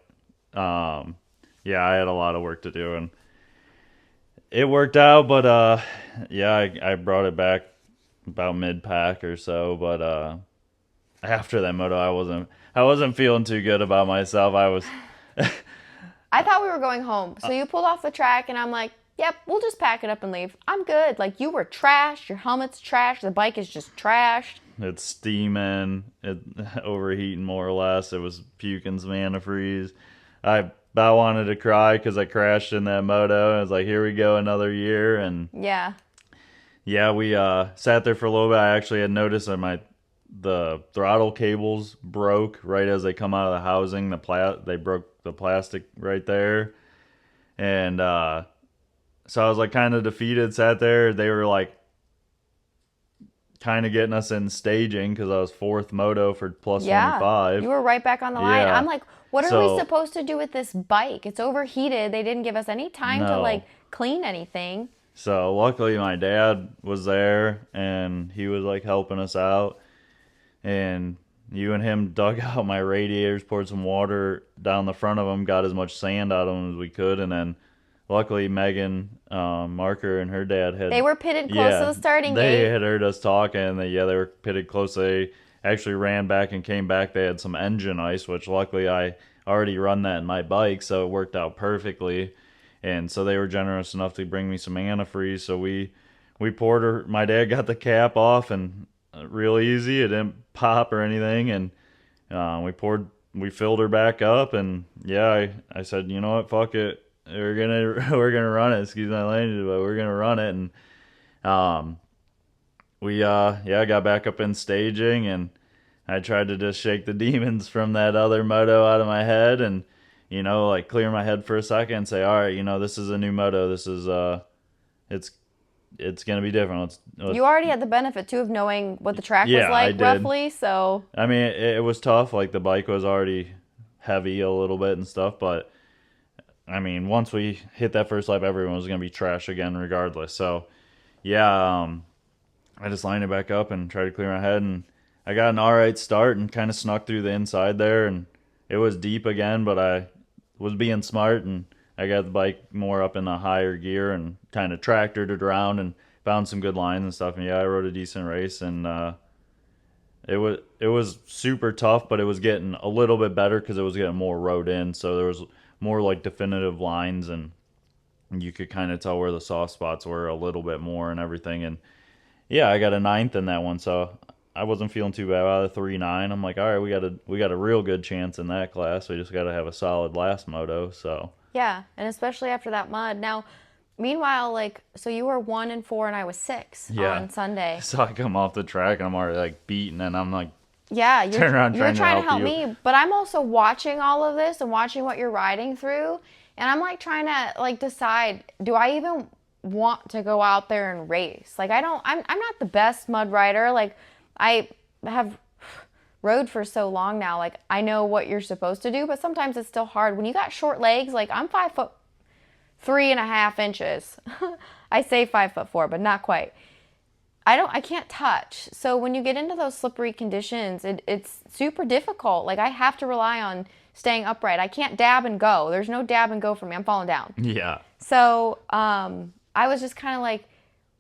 Yeah, I had a lot of work to do, and it worked out, but I brought it back about mid-pack or so, but after that moto I wasn't feeling too good about myself.
I thought we were going home. So you pulled off the track, and I'm like, yep, we'll just pack it up and leave. I'm good. Like, you were trashed. Your helmet's trashed. The bike is just trashed.
It's steaming. It overheating more or less. It was puking some antifreeze. I wanted to cry because I crashed in that moto. I was like, here we go, another year. And yeah, we sat there for a little bit. I actually had noticed that the throttle cables broke right as they come out of the housing. They broke the plastic right there. And so I was like kind of defeated, sat there. They were like kind of getting us in staging because I was 4th moto for plus 25.
You were right back on the line.
Yeah.
I'm like, what are we supposed to do with this bike? It's overheated. They didn't give us any time to like clean anything.
So luckily my dad was there, and he was like helping us out. And you and him dug out my radiators, poured some water down the front of them, got as much sand out of them as we could, and then luckily Megan Marker and her dad
they were pitted close to the starting gate.
They had heard us talking. They were pitted close. They actually ran back and came back. They had some engine ice, which luckily I already run that in my bike, so it worked out perfectly. And so they were generous enough to bring me some antifreeze. So we poured her. My dad got the cap off, and real easy. It didn't pop or anything. And we filled her back up. And yeah, I said, you know what, fuck it. We're gonna run it. Excuse my language, but we're gonna run it. And we got back up in staging, and I tried to just shake the demons from that other moto out of my head, and like clear my head for a second and say, all right, this is a new moto. This is it's gonna be different. Let's
You already had the benefit too of knowing what the track was like roughly. So
I mean, it was tough. Like, the bike was already heavy a little bit and stuff, but I mean, once we hit that first lap, everyone was going to be trash again regardless. So, yeah, I just lined it back up and tried to clear my head, and I got an all right start and kind of snuck through the inside there, and it was deep again, but I was being smart, and I got the bike more up in the higher gear and kind of tractored it around and found some good lines and stuff. And yeah, I rode a decent race, and it was super tough, but it was getting a little bit better because it was getting more rode in, so there was more like definitive lines, and you could kind of tell where the soft spots were a little bit more and everything. And yeah, I got a 9th in that one, so I wasn't feeling too bad. Out of 3.9, I'm like, all right, we got a real good chance in that class. We just got to have a solid last moto. So
yeah, and especially after that mud. Now, meanwhile, like, so you were 1 and 4, and I was 6 on Sunday.
So I come off the track, and I'm already like beaten, and I'm like,
yeah, you're trying to help
you.
me, but I'm also watching all of this and watching what you're riding through, and I'm like trying to like decide, do I even want to go out there and race? Like, I'm not the best mud rider. Like, I have rode for so long now. Like, I know what you're supposed to do, but sometimes it's still hard when you got short legs. Like, I'm 5'3.5" I say 5'4", but not quite. I can't touch. So when you get into those slippery conditions, it's super difficult. Like, I have to rely on staying upright. I can't dab and go. There's no dab and go for me. I'm falling down.
Yeah.
So I was just kind of like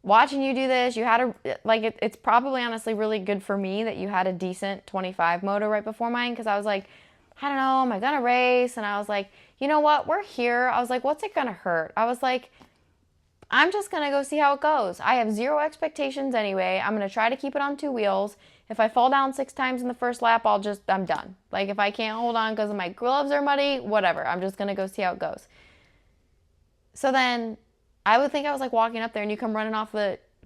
watching you do this. You had it's probably honestly really good for me that you had a decent 25 moto right before mine, because I was like, I don't know, am I going to race? And I was like, you know what? We're here. I was like, what's it going to hurt? I was like, I'm just going to go see how it goes. I have zero expectations anyway. I'm going to try to keep it on 2 wheels. If I fall down 6 times in the first lap, I'm done. Like if I can't hold on because my gloves are muddy, whatever. I'm just going to go see how it goes. So then I would think I was like walking up there and you come running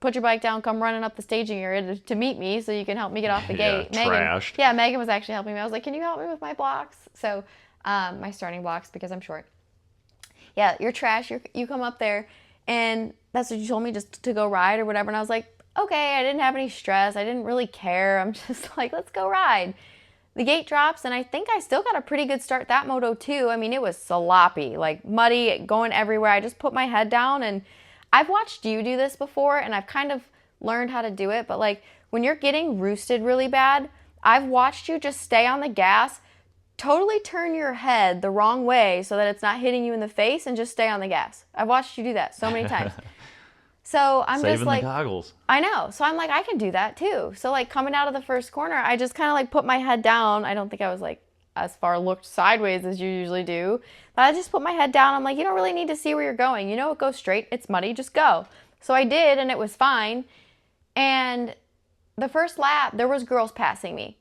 put your bike down, come running up the staging area to meet me so you can help me get off the gate.
Trashed.
Megan was actually helping me. I was like, can you help me with my blocks? So my starting blocks because I'm short. Yeah, you're trash. You come up there and that's what you told me, just to go ride or whatever. And I was like, okay, I didn't have any stress. I didn't really care. I'm just like, let's go ride. The gate drops, and I think I still got a pretty good start that moto too. I mean, it was sloppy, like muddy, going everywhere. I just put my head down, and I've watched you do this before, and I've kind of learned how to do it. But like when you're getting roosted really bad, I've watched you just stay on the gas, totally turn your head the wrong way so that it's not hitting you in the face, and just stay on the gas. I've watched you do that so many times. So I'm
Saving
just like,
the goggles.
I know. So I'm like, I can do that too. So like coming out of the first corner, I just kind of like put my head down. I don't think I was like as far looked sideways as you usually do, but I just put my head down. I'm like, you don't really need to see where you're going. You know, it goes straight. It's muddy. Just go. So I did, and it was fine. And the first lap, there was girls passing me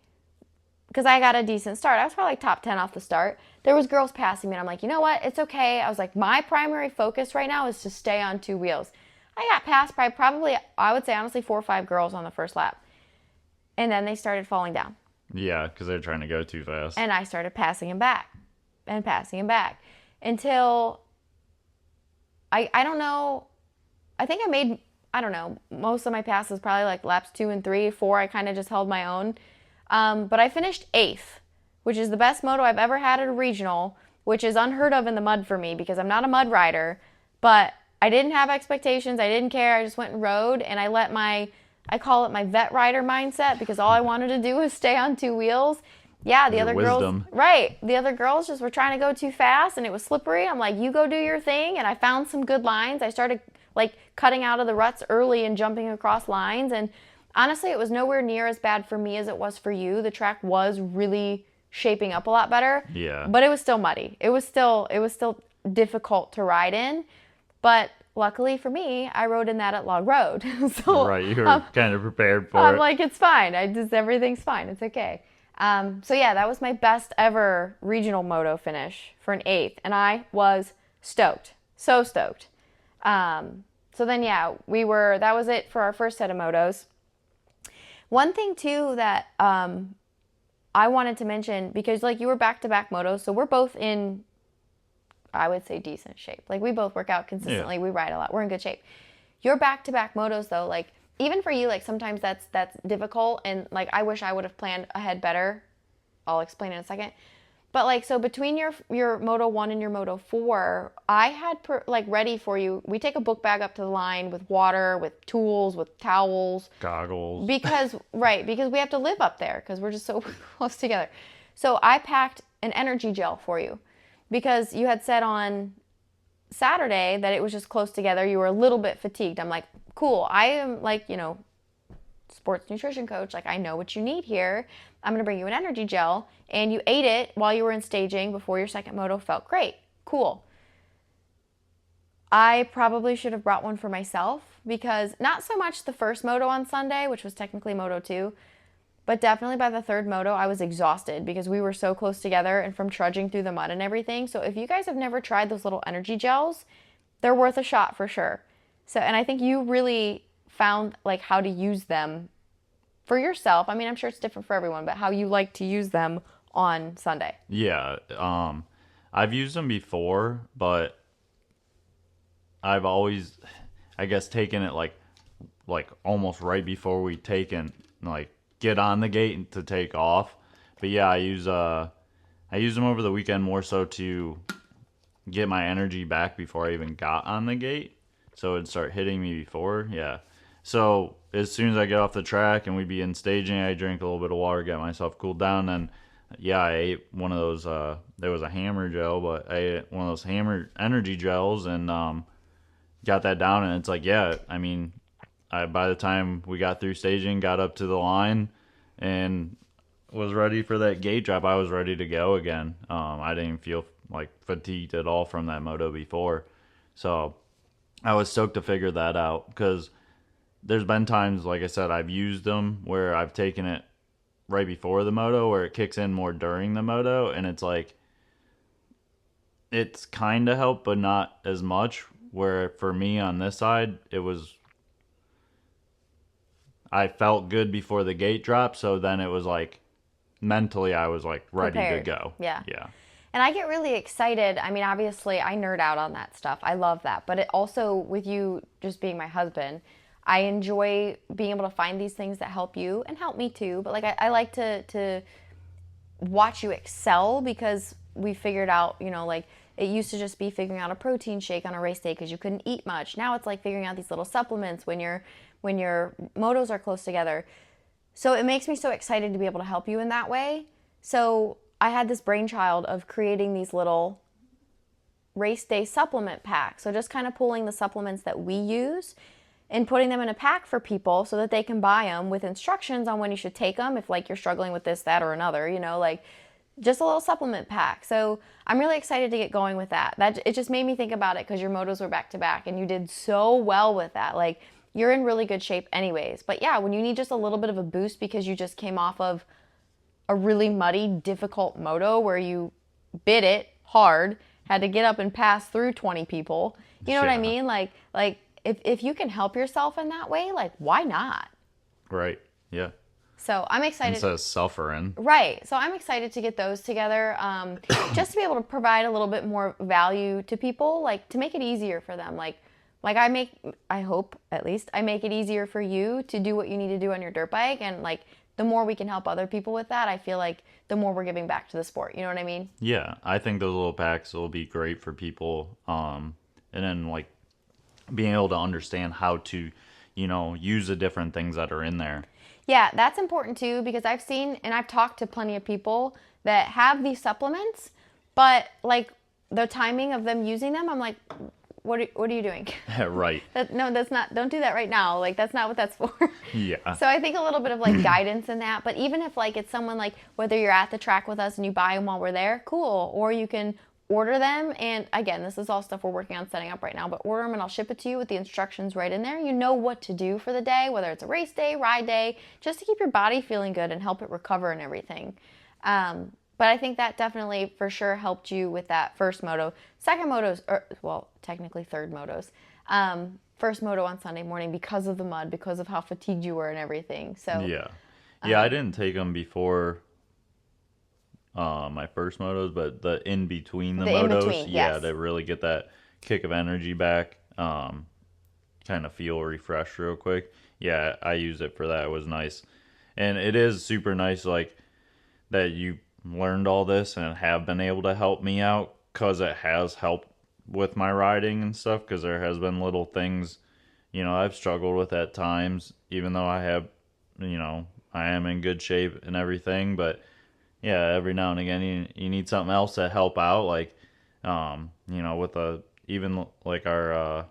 because I got a decent start. I was probably like top 10 off the start. There was girls passing me, and I'm like, you know what? It's okay. I was like, my primary focus right now is to stay on 2 wheels. I got passed by probably, I would say honestly, 4 or 5 girls on the first lap. And then they started falling down.
Yeah, because they're trying to go too fast.
And I started passing him back and passing him back until I don't know. I think I made, I don't know, most of my passes probably like laps 2 and 3, 4. I kind of just held my own. But I finished 8th, which is the best moto I've ever had at a regional, which is unheard of in the mud for me because I'm not a mud rider. But I didn't have expectations. I didn't care. I just went and rode, and I let I call it my vet rider mindset because all I wanted to do was stay on 2 wheels. Yeah, the other girls, right. The other girls just were trying to go too fast, and it was slippery. I'm like, you go do your thing. And I found some good lines. I started like cutting out of the ruts early and jumping across lines. And honestly, it was nowhere near as bad for me as it was for you. The track was really shaping up a lot better.
Yeah.
But it was still muddy. It was still difficult to ride in. But luckily for me, I rode in that at Log Road. So
right, you were kind of prepared for it.
I'm like, it's fine. Everything's fine. It's okay. So yeah, that was my best ever regional moto finish for an 8th, and I was stoked. So stoked. So then yeah, that was it for our first set of motos. One thing too that I wanted to mention, because like you were back-to-back motos, so we're both in, I would say, decent shape. Like we both work out consistently. Yeah. We ride a lot. We're in good shape. Your back-to-back motos though, like even for you, like sometimes that's difficult, and like I wish I would have planned ahead better. I'll explain in a second. But like, so between your Moto 1 and your Moto 4, I had ready for you. We take a book bag up to the line with water, with tools, with towels,
goggles.
Because we have to live up there because we're just so close together. So I packed an energy gel for you because you had said on Saturday that it was just close together. You were a little bit fatigued. I'm like, cool. I am like, sports nutrition coach. Like I know what you need here. I'm going to bring you an energy gel, and you ate it while you were in staging before your second moto. Felt great. Cool. I probably should have brought one for myself because not so much the first moto on Sunday, which was technically Moto 2, but definitely by the third moto, I was exhausted because we were so close together and from trudging through the mud and everything. So if you guys have never tried those little energy gels, they're worth a shot for sure. So, and I think you really found like how to use them for yourself. I mean, I'm sure it's different for everyone, but how you like to use them on Sunday.
Yeah. I've used them before, but I've always, I guess, taken it like almost right before we get on the gate to take off. But yeah, I use them over the weekend more so to get my energy back before I even got on the gate. So it'd start hitting me before. Yeah. So as soon as I get off the track and we'd be in staging, I drink a little bit of water, get myself cooled down. And yeah, I ate one of those, there was a hammer gel, but I ate one of those hammer energy gels and got that down. And it's like, yeah, I mean, by the time we got through staging, got up to the line and was ready for that gate drop, I was ready to go again. I didn't feel like fatigued at all from that moto before. So I was stoked to figure that out because there's been times, like I said, I've used them where I've taken it right before the moto, where it kicks in more during the moto, and it's like it's kind of helped, but not as much. Where for me on this side, it was I felt good before the gate drop, so then it was like mentally I was like ready
Prepared.
to go.
Yeah.
Yeah.
And I get really excited. I mean, obviously, I nerd out on that stuff. I love that. But it also, with you just being my husband, I enjoy being able to find these things that help you and help me too. But like, I like to watch you excel because we figured out, like it used to just be figuring out a protein shake on a race day because you couldn't eat much. Now it's like figuring out these little supplements when your motos are close together. So it makes me so excited to be able to help you in that way. So I had this brainchild of creating these little race day supplement packs. So just kind of pulling the supplements that we use and putting them in a pack for people so that they can buy them with instructions on when you should take them if like you're struggling with this, that, or another, like just a little supplement pack. So I'm really excited to get going with that. It just made me think about it because your motos were back to back and you did so well with that. Like you're in really good shape anyways. But yeah, when you need just a little bit of a boost because you just came off of a really muddy, difficult moto where you bit it hard, had to get up and pass through 20 people. You know what I mean? Like if you can help yourself in that way, like why not?
Right. Yeah.
So I'm excited.
Instead of suffering.
Right. So I'm excited to get those together, just to be able to provide a little bit more value to people, like to make it easier for them. Like I hope at least I make it easier for you to do what you need to do on your dirt bike, and like the more we can help other people with that, I feel like the more we're giving back to the sport. You know what I mean?
Yeah, I think those little packs will be great for people. And then like being able to understand how to, use the different things that are in there.
Yeah, that's important too because I've seen and I've talked to plenty of people that have these supplements, but like the timing of them using them, I'm like, what are you doing?
Right.
No, that's not. Don't do that right now. Like that's not what that's for.
Yeah.
So I think a little bit of like guidance in that. But even if like it's someone like whether you're at the track with us and you buy them while we're there, cool. Or you can order them. And again, this is all stuff we're working on setting up right now. But order them and I'll ship it to you with the instructions right in there. You know what to do for the day, whether it's a race day, ride day, just to keep your body feeling good and help it recover and everything. But I think that definitely for sure helped you with that first moto. Second motos, or well, technically third motos. First moto on Sunday morning because of the mud, because of how fatigued you were and everything. So
yeah, I didn't take them before my first motos, but the in between the motos,
in-between,
yeah,
yes.
to really get that kick of energy back, kind of feel refreshed real quick. Yeah, I used it for that. It was nice, and it is super nice, like that you learned all this and have been able to help me out because it has helped with my riding and stuff because there has been little things I've struggled with at times even though I have I am in good shape and everything, but yeah, every now and again you need something else to help out, like with even like our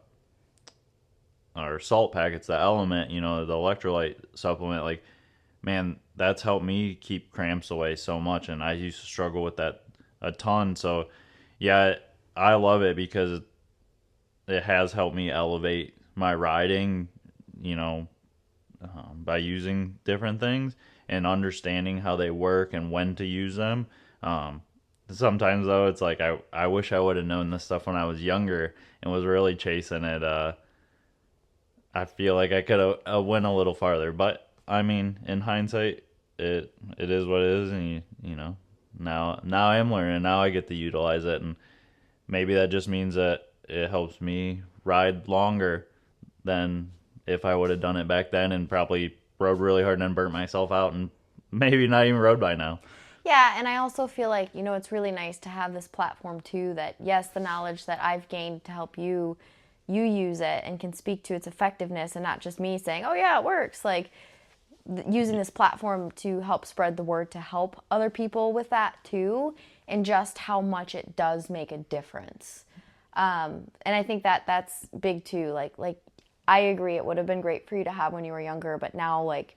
salt packets, the element, the electrolyte supplement, like man, that's helped me keep cramps away so much, and I used to struggle with that a ton. So, yeah, I love it because it has helped me elevate my riding, by using different things and understanding how they work and when to use them. Sometimes, though, it's like I wish I would have known this stuff when I was younger and was really chasing it. I feel like I could have went a little farther, but I mean, in hindsight, it is what it is, and now I am learning. Now I get to utilize it, and maybe that just means that it helps me ride longer than if I would have done it back then and probably rode really hard and then burnt myself out and maybe not even rode by now.
Yeah, and I also feel like, it's really nice to have this platform too that, yes, the knowledge that I've gained to help you use it and can speak to its effectiveness and not just me saying, oh yeah, it works. Like, using this platform to help spread the word to help other people with that too, and just how much it does make a difference. And I think that that's big too. Like I agree, it would have been great for you to have when you were younger, but now like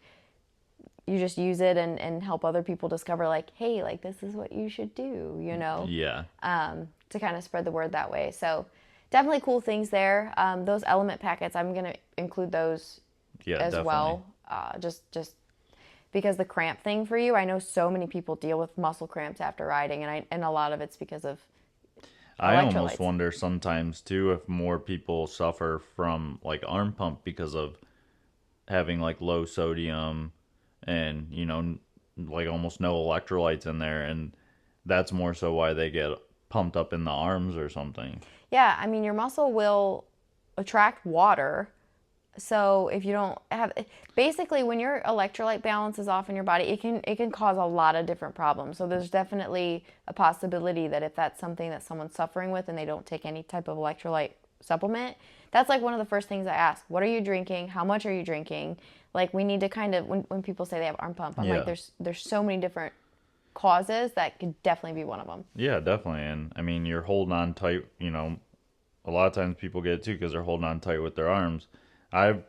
you just use it and help other people discover like, hey, like this is what you should do,
Yeah.
to kind of spread the word that way. So definitely cool things there. Those element packets, I'm gonna include those as
definitely.
well. Just because the cramp thing for you, I know so many people deal with muscle cramps after riding, and a lot of it's because of
I almost
electrolytes.
wonder sometimes too if more people suffer from like arm pump because of having like low sodium and like almost no electrolytes in there, and that's more so why they get pumped up in the arms or something.
Yeah, I mean your muscle will attract water. So if you don't have, basically when your electrolyte balance is off in your body, it can cause a lot of different problems. So there's definitely a possibility that if that's something that someone's suffering with and they don't take any type of electrolyte supplement, that's like one of the first things I ask. What are you drinking? How much are you drinking? Like we need to kind of when people say they have arm pump, I'm like
Yeah.
there's so many different causes that could definitely be one of them.
Yeah, definitely. And I mean, you're holding on tight, a lot of times people get it too because they're holding on tight with their arms. I've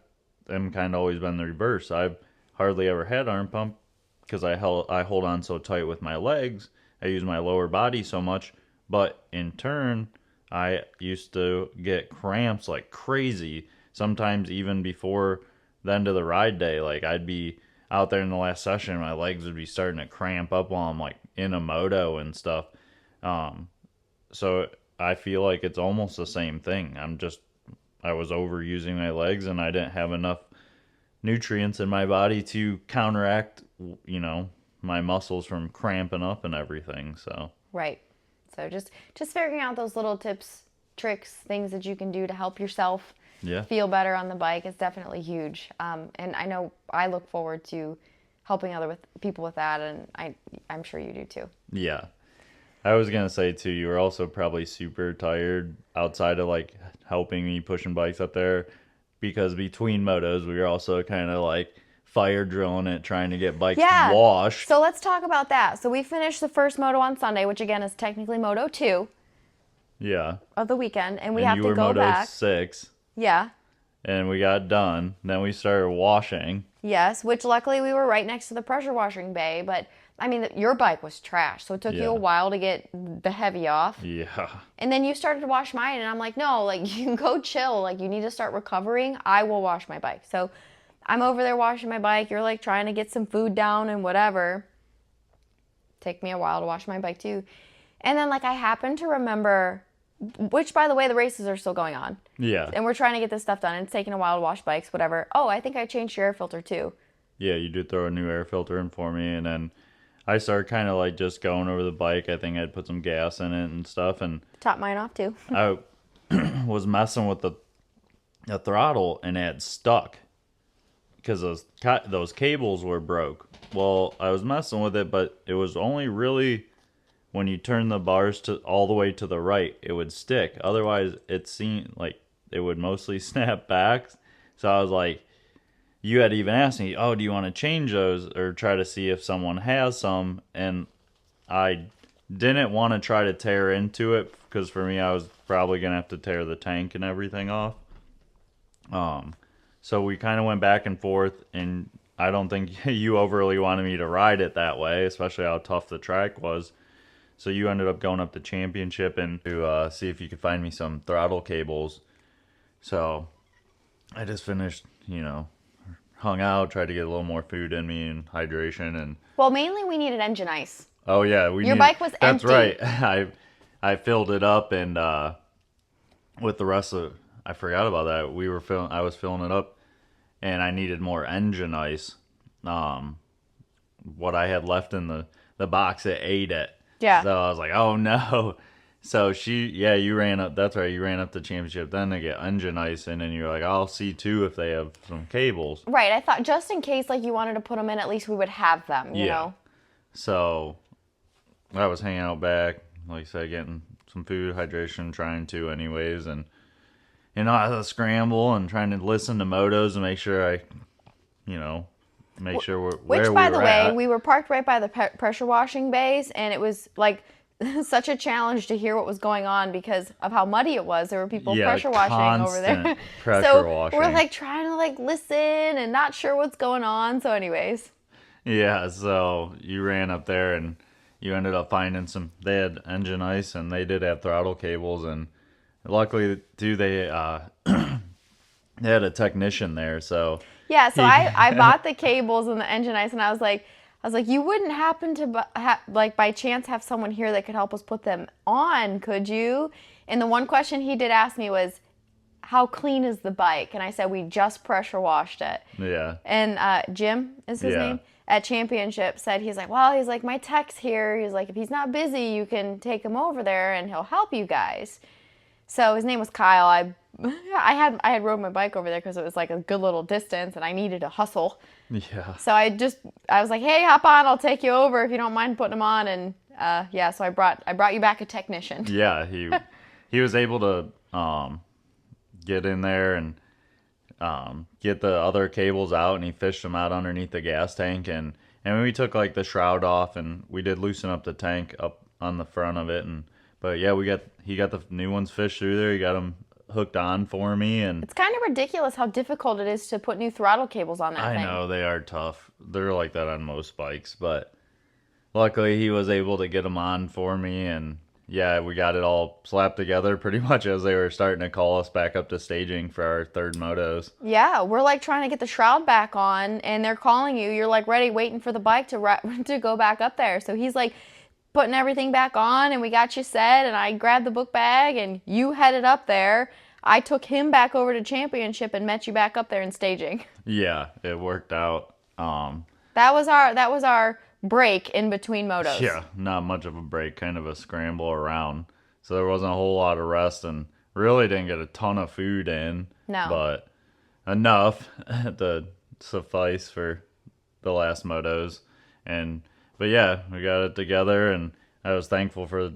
am kind of always been the reverse. I've hardly ever had arm pump because I hold on so tight with my legs. I use my lower body so much, but in turn, I used to get cramps like crazy. Sometimes even before the end of the ride day, like I'd be out there in the last session, my legs would be starting to cramp up while I'm like in a moto and stuff. Um, so I feel like it's almost the same thing. I was overusing my legs and I didn't have enough nutrients in my body to counteract, my muscles from cramping up and everything. So,
Right. So just figuring out those little tips, tricks, things that you can do to help yourself
yeah.
feel better on the bike is definitely huge. And I know I look forward to helping other people with that, and I'm sure you do too.
Yeah. I was going to say too, you were also probably super tired outside of like helping me pushing bikes up there because between motos, we were also kind of like fire drilling it, trying to get bikes
Yeah.
washed.
So let's talk about that. So we finished the first moto on Sunday, which again is technically Moto 2
Yeah.
of the weekend, and we
And
have
you
to
were
go
Moto
back.
6,
Yeah.
and we got done. Then we started washing.
Yes, which luckily we were right next to the pressure washing bay, but I mean, your bike was trash, so it took you a
Yeah.
while to get the heavy off.
Yeah.
And then you started to wash mine, and I'm like, no, like, you can go chill. Like, you need to start recovering. I will wash my bike. So I'm over there washing my bike. You're like trying to get some food down and whatever. Take me a while to wash my bike, too. And then, like, I happen to remember, which, by the way, the races are still going on.
Yeah.
And we're trying to get this stuff done. And it's taking a while to wash bikes, whatever. Oh, I think I changed your air filter, too.
Yeah, you did throw a new air filter in for me, and then I started kind of like just going over the bike. I think I'd put some gas in it and stuff, and
Top mine off, too.
I was messing with the throttle, and it had stuck because those cables were broke. Well, I was messing with it, but it was only really when you turn the bars to all the way to the right, it would stick. Otherwise, it seemed like it would mostly snap back. So I was like, you had even asked me, oh, do you want to change those or try to see if someone has some? And I didn't want to try to tear into it because for me, I was probably going to have to tear the tank and everything off. So we kind of went back and forth, and I don't think you overly wanted me to ride it that way, especially how tough the track was. So you ended up going up the championship and to see if you could find me some throttle cables. So I just finished, hung out, tried to get a little more food in me and hydration, and
Well, mainly we needed engine ice.
oh yeah,
Your bike was
that's
empty.
right. I filled it up, and with the rest of I forgot about that. I was filling it up, and I needed more engine ice. What I had left in the box, it ate it.
Yeah.
So I was like, oh no. So you ran up. That's right. You ran up the championship then to get engine ice, and then you're like, I'll see too if they have some cables.
Right. I thought just in case, like, you wanted to put them in, at least we would have them, you know?
So I was hanging out back, like I said, getting some food, hydration, trying to anyways, and I had to scramble and trying to listen to motos and make sure I, make sure we're where
Which,
we
by the
were
way,
at.
we were parked right by the pressure washing bays, and it was, like, such a challenge to hear what was going on because of how muddy it was. There were people pressure washing over there.
Constant pressure
So
washing.
we're, like, trying to, like, listen and not sure what's going on. So anyways.
Yeah, so you ran up there and you ended up finding they had engine ice and they did have throttle cables, and luckily too, they had a technician there, so
Yeah, so
he
I bought the cables and the engine ice, and I was like, you wouldn't happen to like by chance have someone here that could help us put them on, could you? And the one question he did ask me was, how clean is the bike? And I said, we just pressure washed it.
yeah.
And Jim is his name at Championship said, he's like, my tech's here. He's like, if he's not busy, you can take him over there and he'll help you guys. So his name was Kyle. I had rode my bike over there because it was like a good little distance and I needed to hustle.
Yeah.
So I was like, hey, hop on, I'll take you over if you don't mind putting them on. And so I brought you back a technician.
Yeah, he was able to get in there and get the other cables out, and he fished them out underneath the gas tank, and we took like the shroud off, and we did loosen up the tank up on the front of it, but yeah, he got the new ones fished through there. He got them hooked on for me, and
it's kind of ridiculous how difficult it is to put new throttle cables on that thing.
I know they are tough. They're like that on most bikes, but luckily he was able to get them on for me, and yeah, we got it all slapped together pretty much as they were starting to call us back up to staging for our third motos.
Yeah, we're like trying to get the shroud back on, and they're calling you. You're like ready, waiting for the bike to go back up there. So he's like putting everything back on, and we got you set, and I grabbed the book bag, and you headed up there. I took him back over to Championship and met you back up there in staging.
Yeah, it worked out.
That was our break in between motos.
Yeah, not much of a break, kind of a scramble around. So there wasn't a whole lot of rest, and really didn't get a ton of food in.
No.
But enough to suffice for the last motos. But yeah, we got it together, and I was thankful for,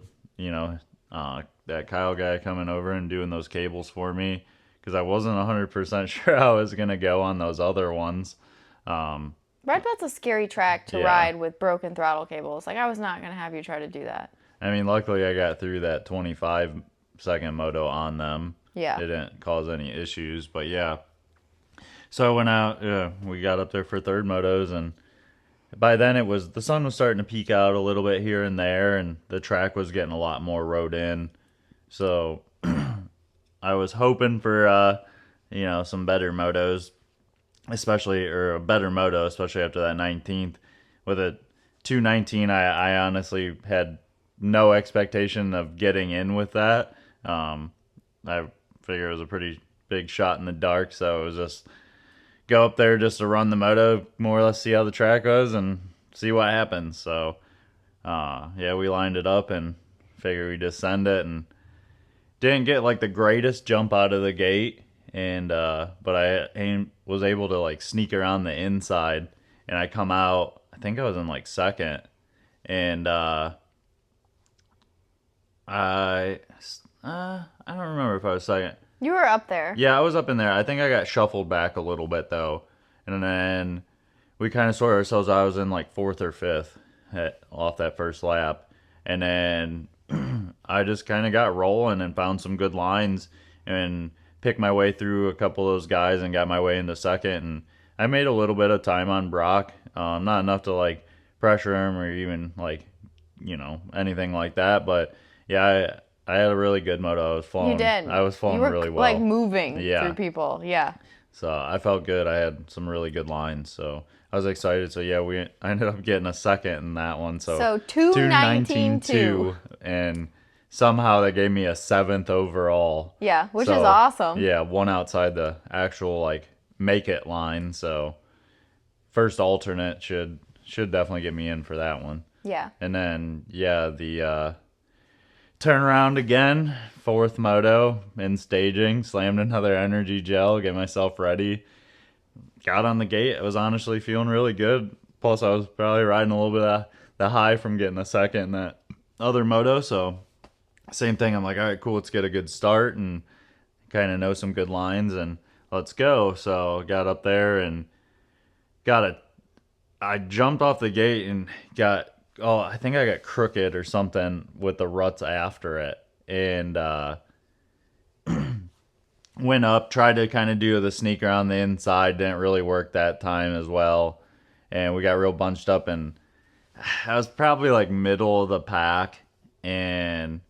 that Kyle guy coming over and doing those cables for me, because I wasn't 100% sure how I was going to go on those other ones.
Red Belt's a scary track to ride with broken throttle cables. Like, I was not going to have you try to do that.
I mean, luckily I got through that 25-second moto on them.
Yeah.
It didn't cause any issues, but yeah. So I went out, we got up there for third motos, and by then the sun was starting to peek out a little bit here and there, and the track was getting a lot more rode in. So I was hoping for, some better motos, or a better moto, especially after that 19th. With a 219, I honestly had no expectation of getting in with that. I figured it was a pretty big shot in the dark, so it was just go up there just to run the moto, more or less see how the track was and see what happens. So, we lined it up and figured we'd just send it, and didn't get like the greatest jump out of the gate. And but I was able to like sneak around the inside, and I come out, I think I was in like second, and I don't remember if I was second.
You were up there.
Yeah, I was up in there. I think I got shuffled back a little bit though, and then we kind of sorted ourselves. I was in like fourth or fifth off that first lap, and then I just kind of got rolling and found some good lines and picked my way through a couple of those guys and got my way into second. And I made a little bit of time on Brock, not enough to like pressure him or even like, anything like that. But yeah, I had a really good moto. I was flowing.
You did.
I was flowing really well.
Like moving through people. Yeah.
So I felt good. I had some really good lines. So I was excited. So yeah, I ended up getting a second in that one. So
2:19.2.
And somehow that gave me a 7th overall.
Yeah, which is awesome.
Yeah, one outside the actual like make it line. So first alternate should definitely get me in for that one.
Yeah.
And then the turn around again, 4th moto in staging, slammed another energy gel, get myself ready. Got on the gate. I was honestly feeling really good. Plus I was probably riding a little bit of the high from getting a second in that other moto. So same thing. I'm like, all right, cool. Let's get a good start and kind of know some good lines and let's go. So got up there and I jumped off the gate and I think I got crooked or something with the ruts after it. And, went up, tried to kind of do the sneaker on the inside. Didn't really work that time as well. And we got real bunched up, and I was probably like middle of the pack. And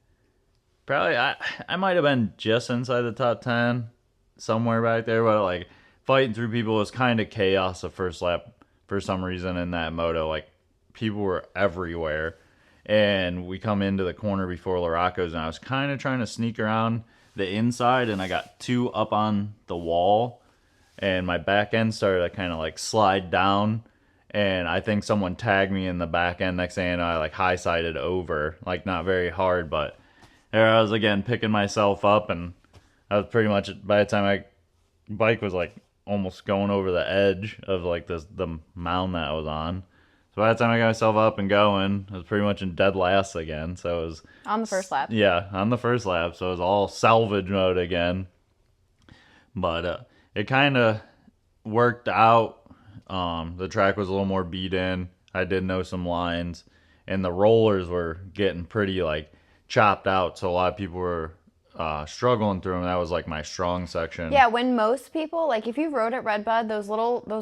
Probably I might have been just inside the top 10, somewhere back there, but like fighting through people was kind of chaos the first lap for some reason in that moto. Like people were everywhere, and we come into the corner before Larocco's, and I was kind of trying to sneak around the inside, and I got two up on the wall, and my back end started to kind of like slide down. And I think someone tagged me in the back end. Next thing I know, I like high sided over, like not very hard, but there I was again picking myself up, and I was pretty much by the time my bike was like almost going over the edge of like the mound that I was on. So by the time I got myself up and going, I was pretty much in dead last again. So it was
On the first lap.
yeah, on the first lap. So it was all salvage mode again. But it kind of worked out. The track was a little more beat in. I did know some lines, and the rollers were getting pretty like chopped out. So a lot of people were struggling through them. That was like my strong section.
Yeah, when most people, like if you rode at Redbud, those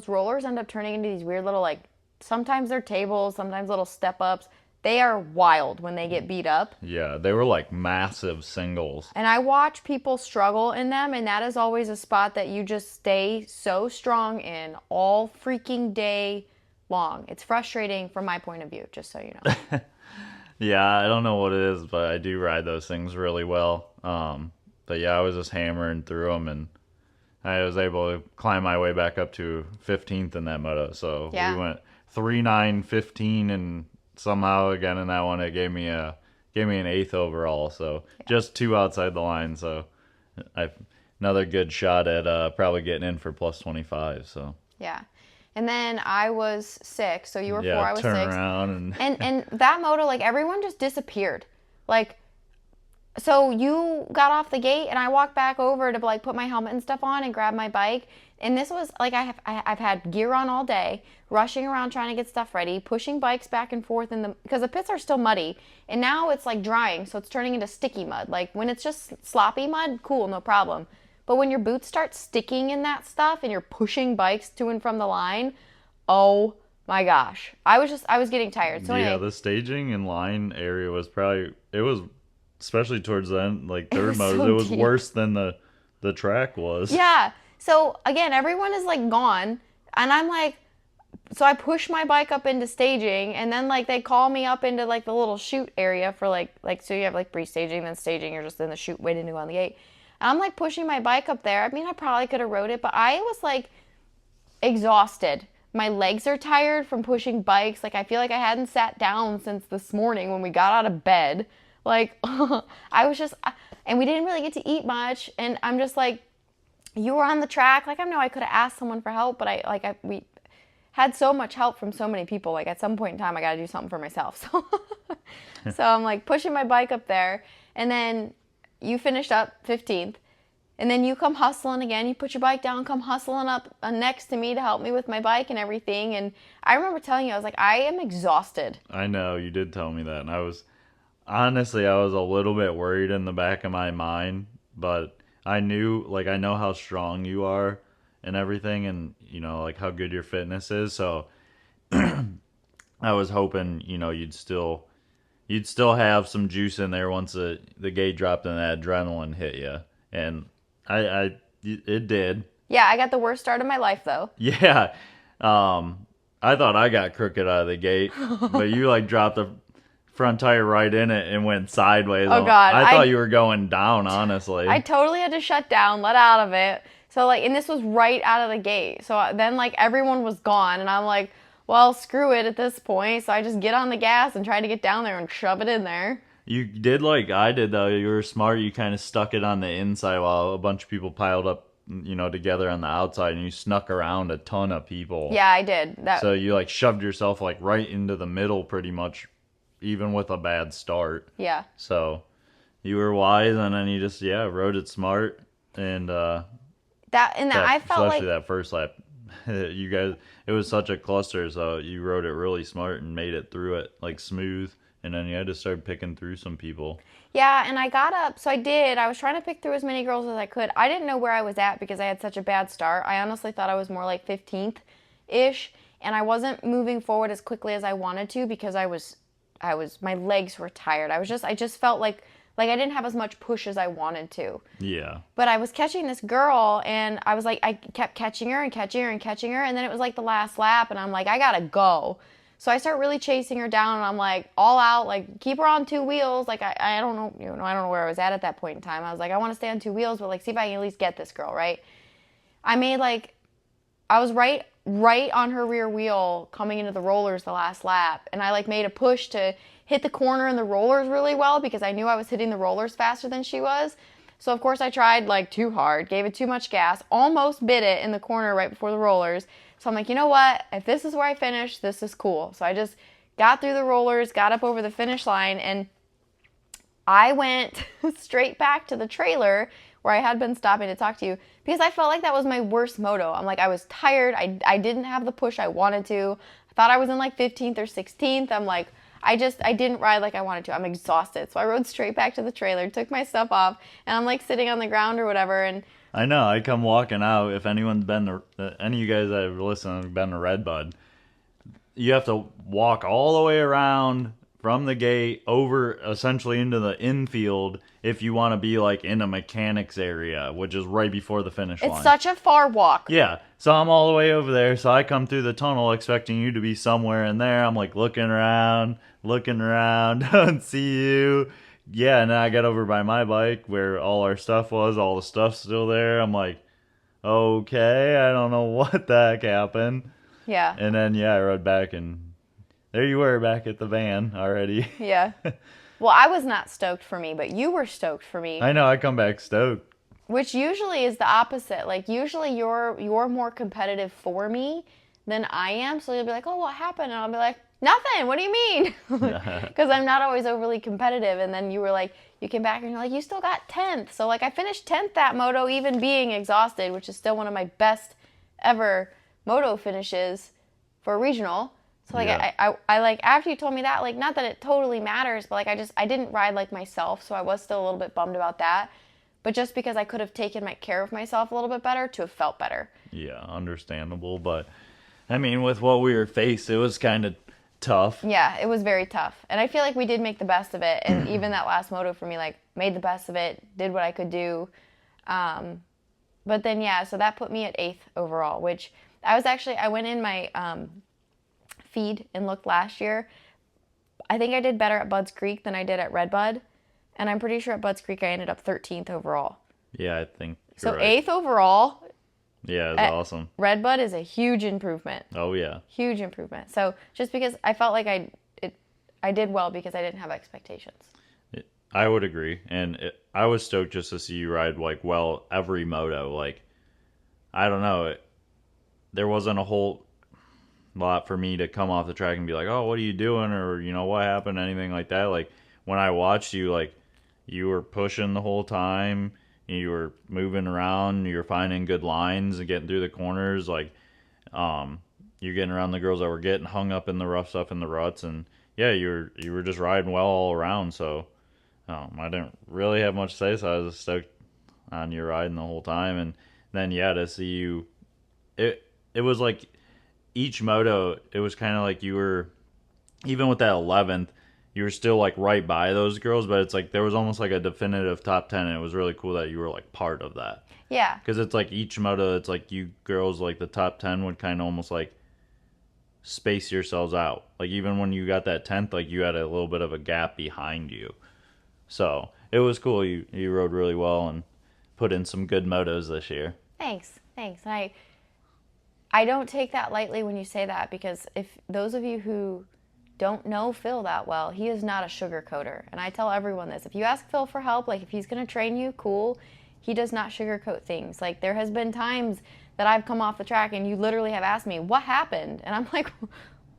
rollers end up turning into these weird little like, sometimes they're tables, sometimes little step ups. They are wild when they get beat up.
Yeah, they were like massive singles.
And I watch people struggle in them, and that is always a spot that you just stay so strong in all freaking day long. It's frustrating from my point of view, just so you know.
Yeah, I don't know what it is, but I do ride those things really well. But yeah, I was just hammering through them, and I was able to climb my way back up to 15th in that moto. So
Yeah.
we went 3, 9, 15, and somehow again in that one it gave me an 8th overall. So just 2 outside the line. So another good shot at probably getting in for plus 25. So
Yeah. And then I was 6, so you were 4,
yeah,
I was
turn
6.
around
And that moto, like everyone just disappeared. Like, so you got off the gate, and I walked back over to like put my helmet and stuff on and grab my bike. And this was like I've had gear on all day, rushing around trying to get stuff ready, pushing bikes back and forth because the pits are still muddy, and now it's like drying, so it's turning into sticky mud. Like when it's just sloppy mud, cool, no problem. But when your boots start sticking in that stuff and you're pushing bikes to and from the line, oh my gosh, I was getting tired. So
yeah,
anyway,
the staging and line area was especially towards the end, like third
was
mode,
so
it was
deep.
worse than the track was.
Yeah. So again, everyone is like gone, and I'm like, so I push my bike up into staging, and then like they call me up into like the little chute area for like so you have like pre-staging, then staging, you're just in the chute waiting to go on the gate. And I'm like pushing my bike up there. I mean, I probably could have rode it, but I was like exhausted. My legs are tired from pushing bikes. Like I feel like I hadn't sat down since this morning when we got out of bed. Like I was just, and we didn't really get to eat much. And I'm just like, you were on the track. Like I know I could have asked someone for help, but we had so much help from so many people. Like at some point in time, I got to do something for myself. So I'm like pushing my bike up there, and then you finished up 15th. And then you come hustling again. You put your bike down, come hustling up next to me to help me with my bike and everything. And I remember telling you, I was like, I am exhausted.
I know, you did tell me that. And honestly, I was a little bit worried in the back of my mind. But I know how strong you are and everything. And, like how good your fitness is. So I was hoping, you'd still have some juice in there once the gate dropped and that adrenaline hit you. And it did.
Yeah, I got the worst start of my life though.
Yeah. I thought I got crooked out of the gate, but you like dropped the front tire right in it and went sideways.
Oh God.
I thought you were going down, honestly.
I totally had to shut down, let out of it. So like, and this was right out of the gate. So then like everyone was gone, and I'm like, well, screw it at this point. So I just get on the gas and try to get down there and shove it in there.
You did like I did, though. You were smart. You kind of stuck it on the inside while a bunch of people piled up, together on the outside, and you snuck around a ton of people.
Yeah, I did.
So you like shoved yourself like right into the middle pretty much, even with a bad start.
Yeah.
So you were wise, and then you just, rode it smart. And
I felt
especially
like
that first lap, you guys, it was such a cluster, so you rode it really smart and made it through it like smooth. And then you had to start picking through some people.
Yeah, and I got up, so I did. I was trying to pick through as many girls as I could. I didn't know where I was at because I had such a bad start. I honestly thought I was more like 15th-ish, and I wasn't moving forward as quickly as I wanted to because my legs were tired. I just felt like Like, I didn't have as much push as I wanted to.
Yeah.
But I was catching this girl, and I was like, I kept catching her and catching her and catching her, and then it was like the last lap, and I'm like, I gotta go. So I start really chasing her down, and I'm like, all out, like, keep her on 2 wheels. Like, I don't know, I don't know where I was at that point in time. I was like, I want to stay on 2 wheels, but like, see if I can at least get this girl, right? I was right on her rear wheel coming into the rollers the last lap, and I like made a push to hit the corner in the rollers really well because I knew I was hitting the rollers faster than she was. So of course I tried like too hard, gave it too much gas, almost bit it in the corner right before the rollers. So I'm like, you know what? If this is where I finish, this is cool. So I just got through the rollers, got up over the finish line, and I went straight back to the trailer where I had been stopping to talk to you because I felt like that was my worst moto. I'm like, I was tired. I didn't have the push I wanted to. I thought I was in like 15th or 16th. I'm like, I didn't ride like I wanted to. I'm exhausted. So I rode straight back to the trailer, took my stuff off, and I'm like sitting on the ground or whatever. And
I know, I come walking out. If anyone's been to, any of you guys that have listened have been to Redbud, you have to walk all the way around from the gate over essentially into the infield if you want to be like in a mechanics area, which is right before the finish line.
It's such a far walk.
Yeah. So I'm all the way over there. So I come through the tunnel expecting you to be somewhere in there. I'm like looking around, don't see you. Yeah, and then I got over by my bike where all our stuff was. All the stuff's still there. I'm like, okay, I don't know what the heck happened.
Yeah.
And then, yeah, I rode back and there you were back at the van already.
Yeah. Well, I was not stoked for me, but you were stoked for me.
I know, I come back stoked.
Which usually is the opposite. Like, usually you're more competitive for me than I am. So you'll be like, oh, what happened? And I'll be like, nothing. What do you mean? Because I'm not always overly competitive. And then you were like, you came back and you're like, you still got 10th. So, like, I finished 10th that moto, even being exhausted, which is still one of my best ever moto finishes for a regional. So, like, yeah. I like, after you told me that, like, not that it totally matters, but, like, I didn't ride like myself, so I was still a little bit bummed about that. But just because I could have taken care of myself a little bit better to have felt better.
Yeah, understandable. But, I mean, with what we were faced, it was kind of tough.
Yeah, it was very tough. And I feel like we did make the best of it. And even that last moto for me, like, made the best of it, did what I could do. But then, yeah, so that put me at 8th overall, which I went in my feed and looked last year. I think I did better at Budds Creek than I did at Redbud. And I'm pretty sure at Budds Creek I ended up 13th overall.
Yeah, I think
so.
Right.
8th overall.
Yeah, it's awesome.
Redbud is a huge improvement.
Oh, yeah.
Huge improvement. So just because I felt like I did well because I didn't have expectations.
I would agree. And I was stoked just to see you ride, like, well, every moto. Like, I don't know. There wasn't a whole lot for me to come off the track and be like, oh, what are you doing? Or, what happened? Anything like that. Like, when I watched you, like, you were pushing the whole time. You were moving around. You were finding good lines and getting through the corners. Like, you're getting around the girls that were getting hung up in the rough stuff in the ruts. And, yeah, you were just riding well all around. So, I didn't really have much to say. So I was stoked on you riding the whole time. And then, yeah, to see you, it was like each moto, it was kind of like you were, even with that 11th, you were still like right by those girls, but it's like there was almost like a definitive top 10, and it was really cool that you were like part of that.
Yeah.
Because it's like each moto, it's like you girls, like the top 10 would kind of almost like space yourselves out. Like even when you got that 10th, like you had a little bit of a gap behind you. So it was cool. You rode really well and put in some good motos this year.
Thanks. And I don't take that lightly when you say that, because if those of you who don't know Phil that well, he is not a sugarcoater. And I tell everyone this. If you ask Phil for help, like if he's going to train you, cool. He does not sugarcoat things. Like there has been times that I've come off the track and you literally have asked me, what happened? And I'm like,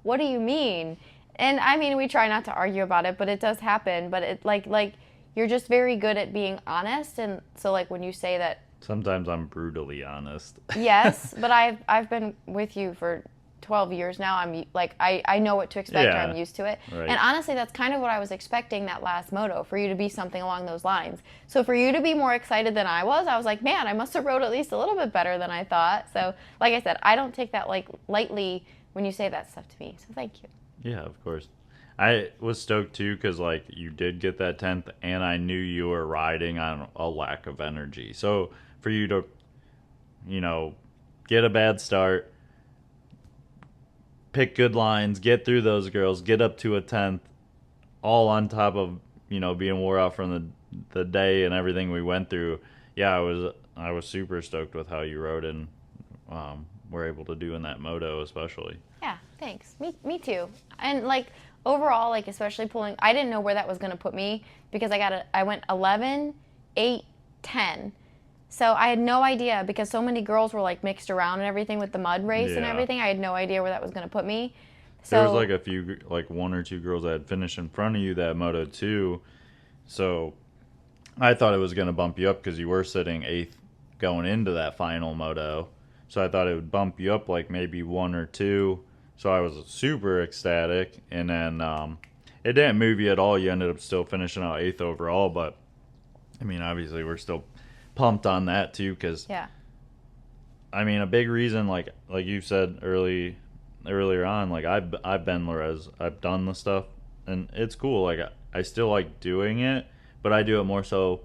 what do you mean? And I mean, we try not to argue about it, but it does happen. But it like you're just very good at being honest. And so like when you say that.
Sometimes I'm brutally honest.
Yes, but I've been with you for 12 years now. I'm like, I know what to expect. Yeah, I'm used to it. Right. And honestly, that's kind of what I was expecting that last moto, for you to be something along those lines. So for you to be more excited than I was like, man, I must have rode at least a little bit better than I thought. So like I said, I don't take that like lightly when you say that stuff to me. So thank you.
Yeah, of course. I was stoked too because like you did get that 10th, and I knew you were riding on a lack of energy. So for you to, get a bad start, pick good lines, get through those girls, get up to a 10th, all on top of being wore out from the day and everything we went through. Yeah, I was super stoked with how you rode and were able to do in that moto especially.
Yeah, thanks. Me too. And like overall, like especially pulling, I didn't know where that was going to put me because I went 11, 8, 10. So I had no idea because so many girls were like mixed around and everything with the mud race and everything. I had no idea where that was going to put me. So
there was like a few, like one or two girls that had finished in front of you that moto too. So I thought it was going to bump you up because you were sitting 8th going into that final moto. So I thought it would bump you up like maybe 1 or 2. So I was super ecstatic. And then it didn't move you at all. You ended up still finishing out 8th overall. But, I mean, obviously we're still pumped on that too because, I mean, a big reason, like you said earlier on, like I've been Loretta's. I've done the stuff. And it's cool. Like, I still like doing it. But I do it more so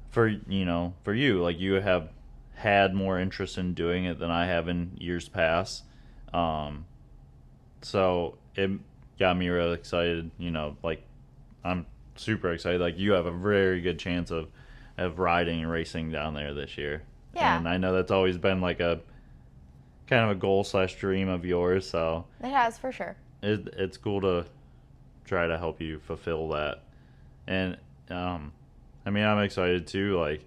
for you. Like, you have had more interest in doing it than I have in years past. So it got me really excited, like I'm super excited. Like, you have a very good chance of riding and racing down there this year.
Yeah.
And I know that's always been like a kind of a goal / dream of yours. So
it has for sure.
It's cool to try to help you fulfill that. And, I mean, I'm excited too. Like,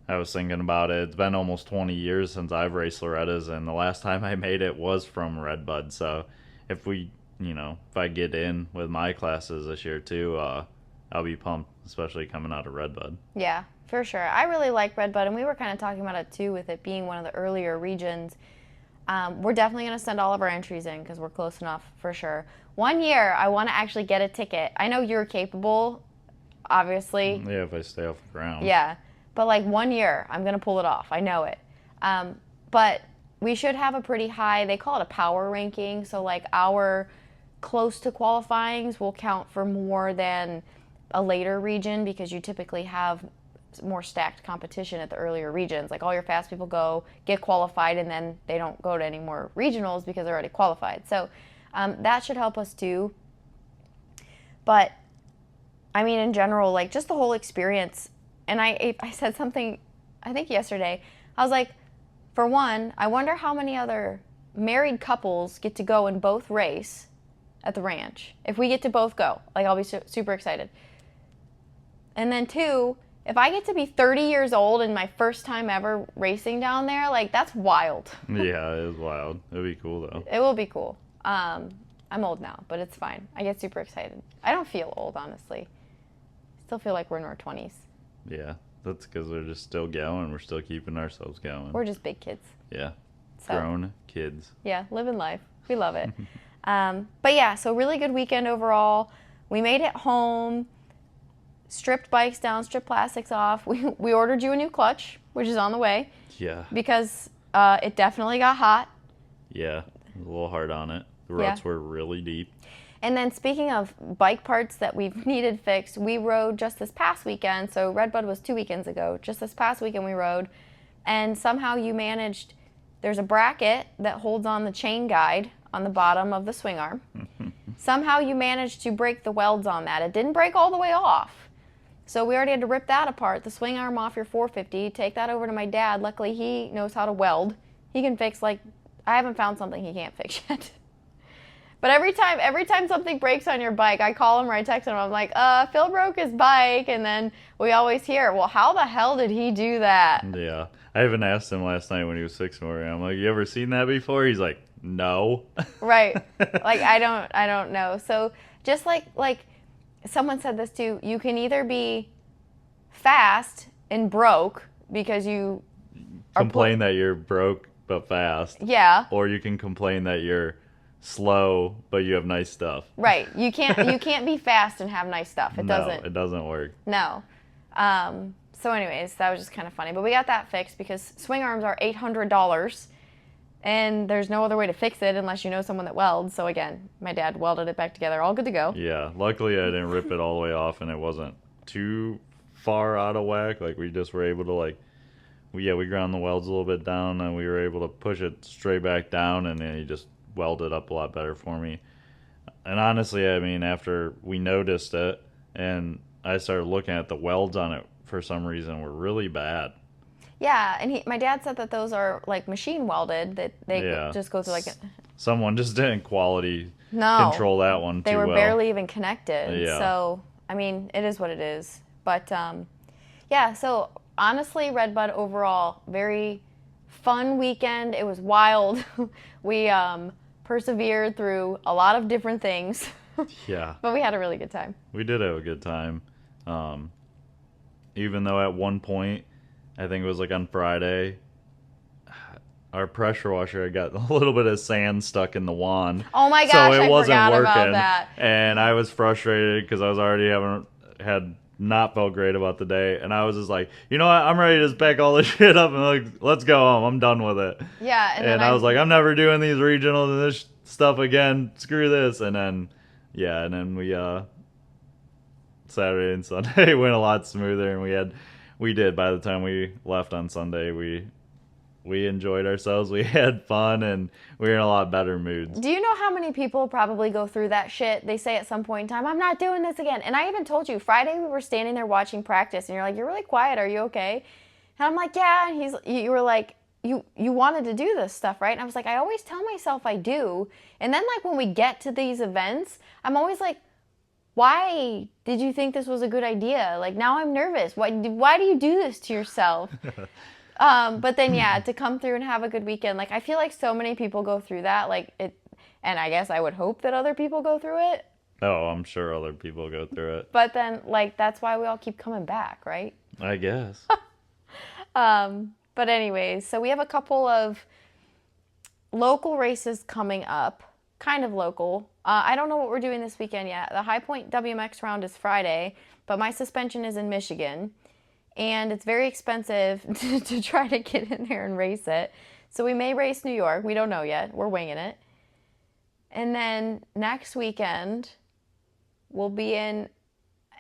I was thinking about it. It's been almost 20 years since I've raced Loretta's, and the last time I made it was from Redbud. So if if I get in with my classes this year too, I'll be pumped, especially coming out of Redbud.
Yeah, for sure. I really like Redbud, and we were kind of talking about it too with it being one of the earlier regions. We're definitely going to send all of our entries in because we're close enough for sure. One year, I want to actually get a ticket. I know you're capable, obviously.
Yeah, if I stay off the ground.
Yeah. But like 1 year, I'm going to pull it off. I know it. But we should have a pretty high, they call it a power ranking. So like our close to qualifyings will count for more than a later region because you typically have more stacked competition at the earlier regions. Like all your fast people go, get qualified, and then they don't go to any more regionals because they're already qualified. So that should help us too. But I mean, in general, like just the whole experience. And I said something, I think yesterday. I was like, for one, I wonder how many other married couples get to go and both race at the ranch. If we get to both go, like I'll be super excited. And then two, if I get to be 30 years old and my first time ever racing down there, like that's wild.
Yeah, it is wild. It'll be cool though.
It will be cool. I'm old now, but it's fine. I get super excited. I don't feel old, honestly. I still feel like we're in our 20s.
Yeah, that's because we're just still going. We're still keeping ourselves going.
We're just big kids.
Yeah, grown kids.
Yeah, living life. We love it. But yeah, so really good weekend overall. We made it home, stripped bikes down, stripped plastics off. We ordered you a new clutch, which is on the way.
Yeah.
Because it definitely got hot.
Yeah, it was a little hard on it. The ruts were really deep.
And then speaking of bike parts that we've needed fixed, we rode just this past weekend. So Redbud was 2 weekends ago. Just this past weekend we rode. And somehow you managed, there's a bracket that holds on the chain guide on the bottom of the swing arm. Somehow you managed to break the welds on that. It didn't break all the way off. So we already had to rip that apart, the swing arm off your 450, take that over to my dad. Luckily he knows how to weld. He can fix, like, I haven't found something he can't fix yet. But every time something breaks on your bike, I call him or I text him. I'm like, Phil broke his bike. And then we always hear, well, how the hell did he do that?
Yeah. I even asked him last night when he was 6 more. I'm like, you ever seen that before? He's like, no.
Right. Like, I don't know. So just like someone said this too, you can either be fast and broke because you
complain that you're broke but fast.
Yeah.
Or you can complain that you're slow but you have nice stuff.
Right. You can't be fast and have nice stuff. It
doesn't work.
No. So anyways, that was just kind of funny. But we got that fixed because swing arms are $800. And there's no other way to fix it unless you know someone that welds. So again, my dad welded it back together, all good to go.
Yeah, luckily I didn't rip it all the way off, and it wasn't too far out of whack. Like we just were able to we ground the welds a little bit down, and we were able to push it straight back down, and then he just welded up a lot better for me. And honestly, I mean, after we noticed it, and I started looking at the welds on it for some reason were really bad.
Yeah, and my dad said that those are like machine welded, that they just go through like
someone just didn't quality control that one too well.
They were barely even connected.
Yeah.
So, I mean, it is what it is. But yeah, so honestly, Redbud overall, very fun weekend. It was wild. We persevered through a lot of different things.
Yeah.
But we had a really good time.
We did have a good time. Even though at one point, I think it was like on Friday, our pressure washer had got a little bit of sand stuck in the wand.
Oh my gosh,
so it wasn't
forgot
working,
about that.
And I was frustrated because I was already had not felt great about the day, and I was just like, you know what, I'm ready to just pack all this shit up and like, let's go home. I'm done with it.
Yeah,
and I was like, I'm never doing these regionals and this stuff again. Screw this. And then we Saturday and Sunday went a lot smoother, and we did by the time we left on Sunday, we enjoyed ourselves. We had fun, and we were in a lot better moods.
Do you know how many people probably go through that shit? They say at some point in time, I'm not doing this again. And I even told you, Friday we were standing there watching practice, and you're like, you're really quiet. Are you okay? And I'm like, yeah. And you were like, you wanted to do this stuff, right? And I was like, I always tell myself I do. And then like when we get to these events, I'm always like, why did you think this was a good idea? Like now I'm nervous. Why do you do this to yourself? But then, yeah, to come through and have a good weekend, like, I feel like so many people go through that, like, and I guess I would hope that other people go through it.
Oh, I'm sure other people go through it.
But then, like, that's why we all keep coming back, right?
I guess.
But anyways, so we have a couple of local races coming up, kind of local. I don't know what we're doing this weekend yet. The High Point WMX round is Friday, but my suspension is in Michigan. And it's very expensive to try to get in there and race it. So we may race New York. We don't know yet. We're winging it. And then next weekend, we'll be in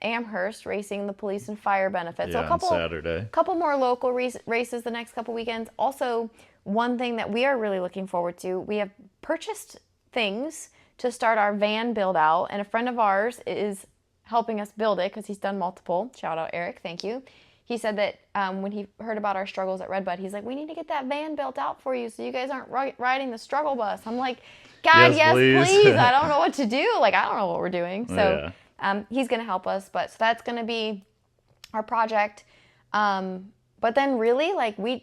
Amherst racing the police and fire benefits.
Yeah,
so
Saturday.
Couple more local races the next couple weekends. Also, one thing that we are really looking forward to, we have purchased things to start our van build out. And a friend of ours is helping us build it because he's done multiple. Shout out, Eric. Thank you. He said that when he heard about our struggles at Redbud, he's like, we need to get that van built out for you so you guys aren't riding the struggle bus. I'm like, God, yes, please. I don't know what to do. Like, I don't know what we're doing. So he's going to help us. So that's going to be our project. But then really, like, we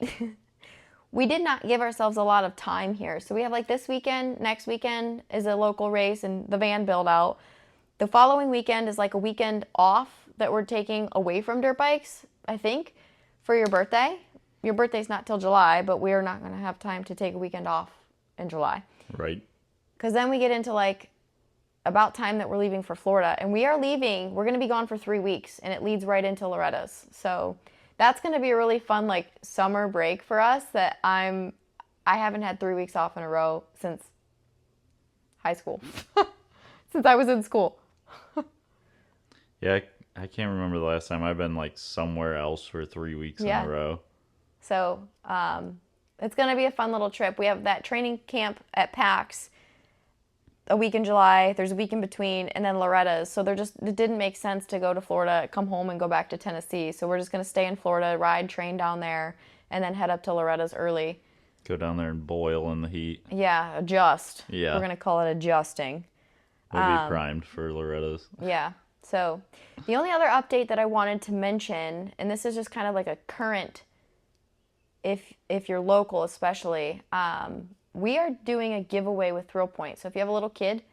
did not give ourselves a lot of time here. So we have, like, this weekend, next weekend is a local race and the van build out. The following weekend is, like, a weekend off that we're taking away from dirt bikes, I think, for your birthday. Your birthday's not till July, but we are not going to have time to take a weekend off in July.
Right.
Because then we get into, like, about time that we're leaving for Florida. And we're going to be gone for 3 weeks, and it leads right into Loretta's. So that's going to be a really fun, like, summer break for us that I haven't had 3 weeks off in a row since high school. Since I was in school.
Yeah, I can't remember the last time I've been like somewhere else for 3 weeks in a row.
So it's going to be a fun little trip. We have that training camp at PAX a week in July. There's a week in between, and then Loretta's. So it didn't make sense to go to Florida, come home, and go back to Tennessee. So we're just going to stay in Florida, ride, train down there, and then head up to Loretta's early.
Go down there and boil in the heat.
Yeah, adjust.
Yeah.
We're going to call it adjusting.
We'll be primed for Loretta's.
Yeah. So the only other update that I wanted to mention, and this is just kind of like a current, if you're local especially, we are doing a giveaway with Thrill Point. So if you have a little kid,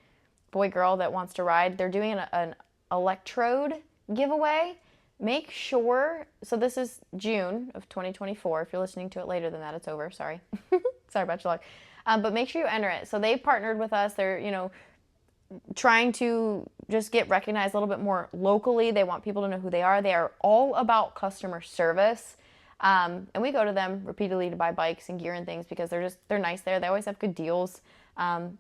boy, girl that wants to ride, they're doing an electrode giveaway. Make sure, so this is June of 2024. If you're listening to it later than that, it's over. Sorry. Sorry about your luck. But make sure you enter it. So they partnered with us. They're, trying to just get recognized a little bit more locally. They want people to know who they are. They are all about customer service. And we go to them repeatedly to buy bikes and gear and things because they're nice there. They always have good deals.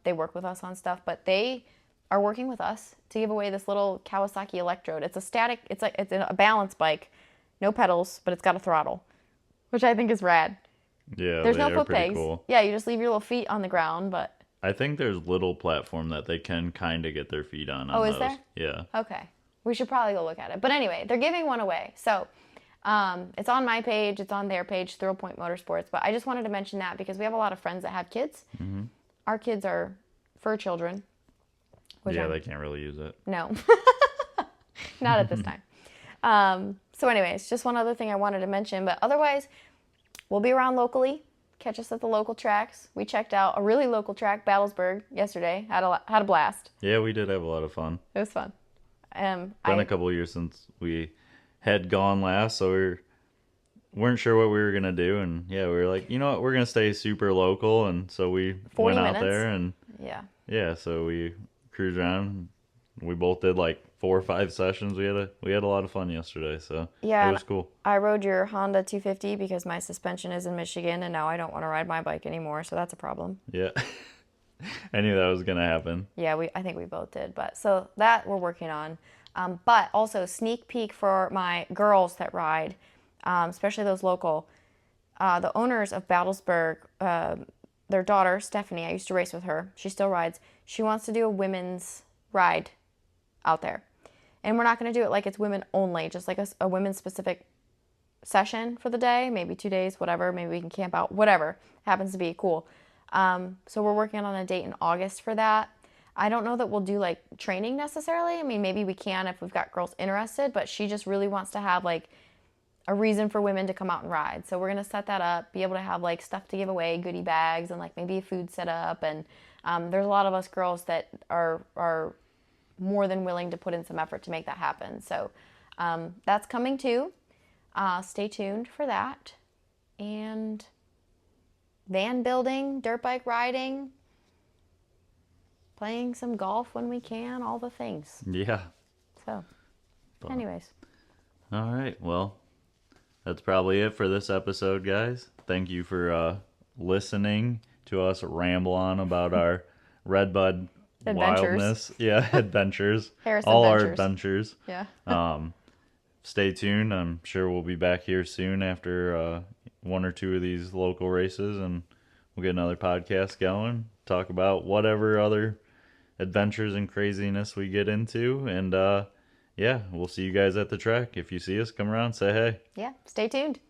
They work with us on stuff, but they are working with us to give away this little Kawasaki Electrode. It's it's a balance bike, no pedals, but it's got a throttle, which I think is rad.
Yeah,
there's
they
no
are
foot
pretty
pegs.
cool.
Yeah, you just leave your little feet on the ground, but
I think there's little platform that they can kind of get their feet on.
Oh, is
those.
there?
Yeah.
Okay. We should probably go look at it. But anyway, they're giving one away. So it's on my page. It's on their page, Thrill Point Motorsports. But I just wanted to mention that because we have a lot of friends that have kids.
Mm-hmm.
Our kids are fur children.
Yeah, they can't really use it.
No. Not at this time. So anyways, just one other thing I wanted to mention. But otherwise, we'll be around locally. Catch us at the local tracks. We checked out a really local track, Battlesburg, yesterday. Had a blast.
Yeah, we did have a lot of fun.
It was fun.
Been a couple of years since we had gone last, so we weren't sure what we were gonna do, and yeah, we were like, you know what, we're gonna stay super local, and so we went out there, and yeah, so we cruised around. We both did like 4 or 5 sessions. We had a lot of fun yesterday, so
yeah,
it was cool.
I rode your Honda 250 because my suspension is in Michigan, and now I don't want to ride my bike anymore, so that's a problem.
Yeah. I knew that was gonna happen.
Yeah, I think we both did, but so that we're working on. But also sneak peek for my girls that ride, especially those local. The owners of Battlesburg, their daughter Stephanie, I used to race with her. She still rides. She wants to do a women's ride out there, and we're not going to do it like it's women only, just like a women's specific session for the day, maybe 2 days, whatever. Maybe we can camp out, whatever happens to be cool. So we're working on a date in August for that. I don't know that we'll do like training necessarily. I mean, maybe we can if we've got girls interested, but she just really wants to have like a reason for women to come out and ride. So we're going to set that up, be able to have like stuff to give away, goodie bags, and like maybe a food set up. And there's a lot of us girls that are more than willing to put in some effort to make that happen. So that's coming too. Stay tuned for that. And van building, dirt bike riding, playing some golf when we can, all the things.
Yeah.
So, anyways.
All right. Well, that's probably it for this episode, guys. Thank you for listening to us ramble on about our Redbud wildness. Yeah, adventures. All our adventures.
Yeah.
Stay tuned. I'm sure we'll be back here soon after 1 or 2 of these local races, and we'll get another podcast going, talk about whatever other adventures and craziness we get into. And yeah, we'll see you guys at the track. If you see us, come around, say hey.
Yeah, stay tuned.